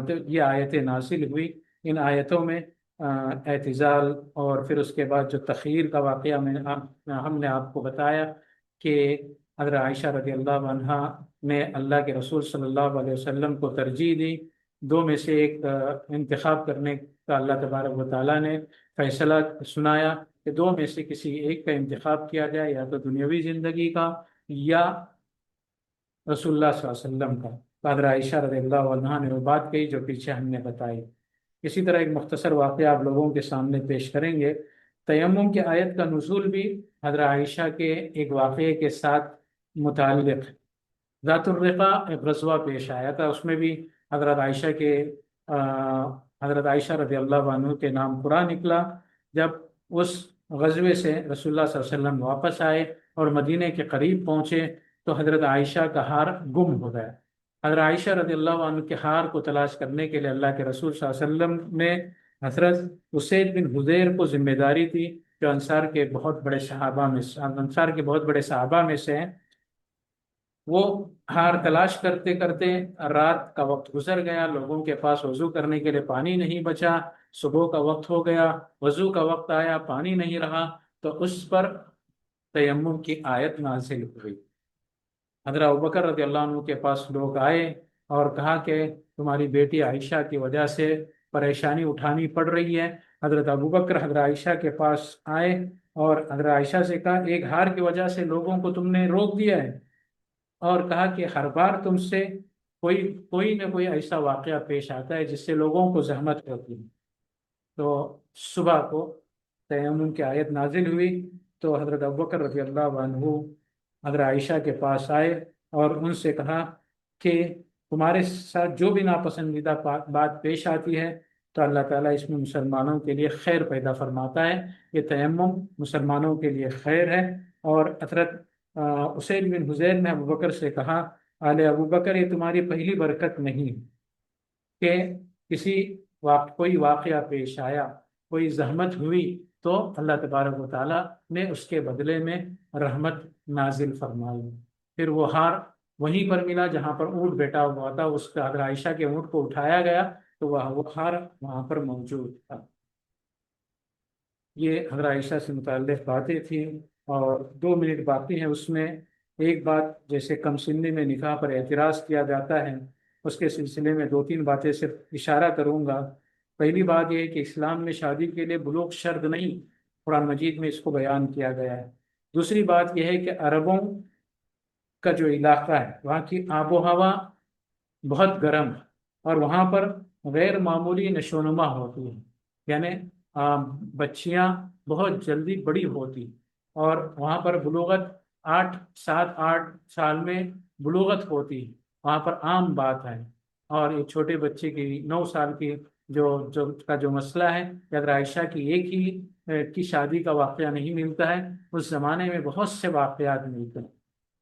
تو یہ آیتیں نازل ہوئی، ان آیتوں میں اعتزال اور پھر اس کے بعد جو تخیر کا واقعہ ہم نے آپ کو بتایا کہ حضرت عائشہ رضی اللہ عنہا نے اللہ کے رسول صلی اللہ علیہ وسلم کو ترجیح دی، دو میں سے ایک انتخاب کرنے کا اللہ تبارک و تعالیٰ نے فیصلہ سنایا کہ دو میں سے کسی ایک کا انتخاب کیا جائے، یا تو دنیاوی زندگی کا یا رسول اللہ صلی اللہ علیہ وسلم کا۔ حضرت عائشہ رضی اللہ عنہا نے وہ بات کہی جو پیچھے ہم نے بتائی۔ اسی طرح ایک مختصر واقعہ آپ لوگوں کے سامنے پیش کریں گے۔ تیمم کی آیت کا نزول بھی حضرت عائشہ کے ایک واقعے کے ساتھ متعلق ذات الرقا ایک غزوہ پیش آیا تھا، اس میں بھی حضرت عائشہ کے حضرت عائشہ رضی اللہ عنہ کے نام پورا نکلا۔ جب اس غزوے سے رسول اللہ صلی اللہ علیہ وسلم واپس آئے اور مدینہ کے قریب پہنچے تو حضرت عائشہ کا ہار گم ہو گیا۔ حضرت عائشہ رضی اللہ عنہ کے ہار کو تلاش کرنے کے لیے اللہ کے رسول صلی اللہ علیہ وسلم نے حضرت اسید بن حضیر کو ذمہ داری دی، جو انصار کے بہت بڑے صحابہ میں سے ہیں۔ وہ ہار تلاش کرتے کرتے رات کا وقت گزر گیا، لوگوں کے پاس وضو کرنے کے لیے پانی نہیں بچا، صبح کا وقت ہو گیا، وضو کا وقت آیا، پانی نہیں رہا، تو اس پر تیمم کی آیت نازل ہوئی۔ حضرت ابوبکر رضی اللہ عنہ کے پاس لوگ آئے اور کہا کہ تمہاری بیٹی عائشہ کی وجہ سے پریشانی اٹھانی پڑ رہی ہے۔ حضرت ابوبکر حضرت عائشہ کے پاس آئے اور حضرت عائشہ سے کہا ایک ہار کی وجہ سے لوگوں کو تم نے روک دیا ہے، اور کہا کہ ہر بار تم سے کوئی نہ کوئی ایسا واقعہ پیش آتا ہے جس سے لوگوں کو زحمت ہوتی ہے۔ تو صبح کو تیمم کی آیت نازل ہوئی تو حضرت ابوبکر رضی اللہ عنہ حضرت عائشہ کے پاس آئے اور ان سے کہا کہ تمہارے ساتھ جو بھی ناپسندیدہ بات پیش آتی ہے تو اللہ تعالیٰ اس میں مسلمانوں کے لیے خیر پیدا فرماتا ہے، یہ تیمم مسلمانوں کے لیے خیر ہے۔ اور حضرت اسید بن حضیر نے ابوبکر سے کہا آل ابوبکر یہ تمہاری پہلی برکت نہیں کہ کوئی واقعہ پیش آیا، کوئی زحمت ہوئی تو اللہ تبارک و تعالیٰ نے اس کے بدلے میں رحمت نازل فرمائی۔ پھر وہ ہار وہیں پر ملا جہاں پر اونٹ بیٹھا ہوا تھا، اس کا حضرت عائشہ کے اونٹ کو اٹھایا گیا تو وہ ہار وہاں پر موجود تھا۔ یہ حضرت عائشہ سے متعلق باتیں تھیں، اور 2 منٹ باقی ہیں۔ اس میں ایک بات، جیسے کم سنی میں نکاح پر اعتراض کیا جاتا ہے، اس کے سلسلے میں 2-3 باتیں صرف اشارہ کروں گا۔ پہلی بات یہ ہے کہ اسلام میں شادی کے لیے بلوغ شرط نہیں، قرآن مجید میں اس کو بیان کیا گیا ہے۔ دوسری بات یہ ہے کہ عربوں کا جو علاقہ ہے وہاں کی آب و ہوا بہت گرم ہے، اور وہاں پر غیر معمولی نشو و نما ہوتی ہے، یعنی بچیاں بہت جلدی بڑی ہوتی، اور وہاں پر بلوغت 7-8 سال میں بلوغت ہوتی، وہاں پر عام بات ہے۔ اور ایک چھوٹے بچے کی 9 سال کی جو مسئلہ ہے، حضرت عائشہ کی ایک ہی کی شادی کا واقعہ نہیں ملتا ہے، اس زمانے میں بہت سے واقعات ملتے ہیں۔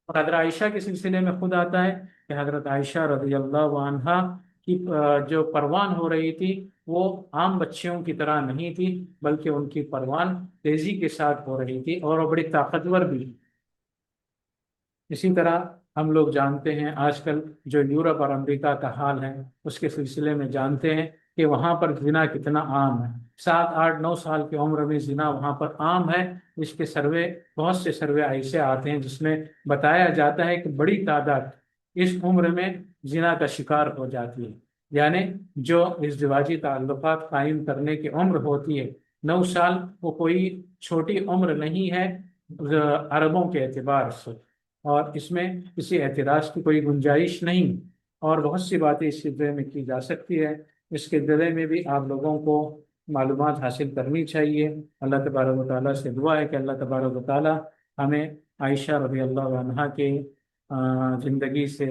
اور حضرت عائشہ کے سلسلے میں خود آتا ہے کہ حضرت عائشہ رضی اللہ عنہا کی جو پروان ہو رہی تھی وہ عام بچیوں کی طرح نہیں تھی، بلکہ ان کی پروان تیزی کے ساتھ ہو رہی تھی، اور وہ بڑی طاقتور بھی۔ اسی طرح ہم لوگ جانتے ہیں آج کل جو یورپ اور امریکہ کا حال ہے، اس کے سلسلے میں جانتے ہیں کہ وہاں پر زنا کتنا عام ہے۔ 7-8-9 سال کی عمر میں زنا وہاں پر عام ہے۔ اس کے بہت سے سروے ایسے آتے ہیں جس میں بتایا جاتا ہے کہ بڑی تعداد اس عمر میں زنا کا شکار ہو جاتی ہے، یعنی جو ازدواجی تعلقات قائم کرنے کی عمر ہوتی ہے 9 سال، وہ کوئی چھوٹی عمر نہیں ہے عربوں کے اعتبار سے، اور اس میں کسی اعتراض کی کوئی گنجائش نہیں۔ اور بہت سی باتیں اس سلسلے میں کی جا سکتی ہے، اس کے دلے میں بھی آپ لوگوں کو معلومات حاصل کرنی چاہیے۔ اللہ تبارک و تعالیٰ سے دعا ہے کہ اللہ تبارک و تعالیٰ ہمیں عائشہ رضی اللہ عنہا کے زندگی سے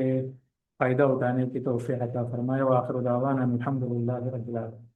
فائدہ اٹھانے کی توفیق عطا فرمائے۔ وآخر دعوانا الحمد للہ رب العالمین۔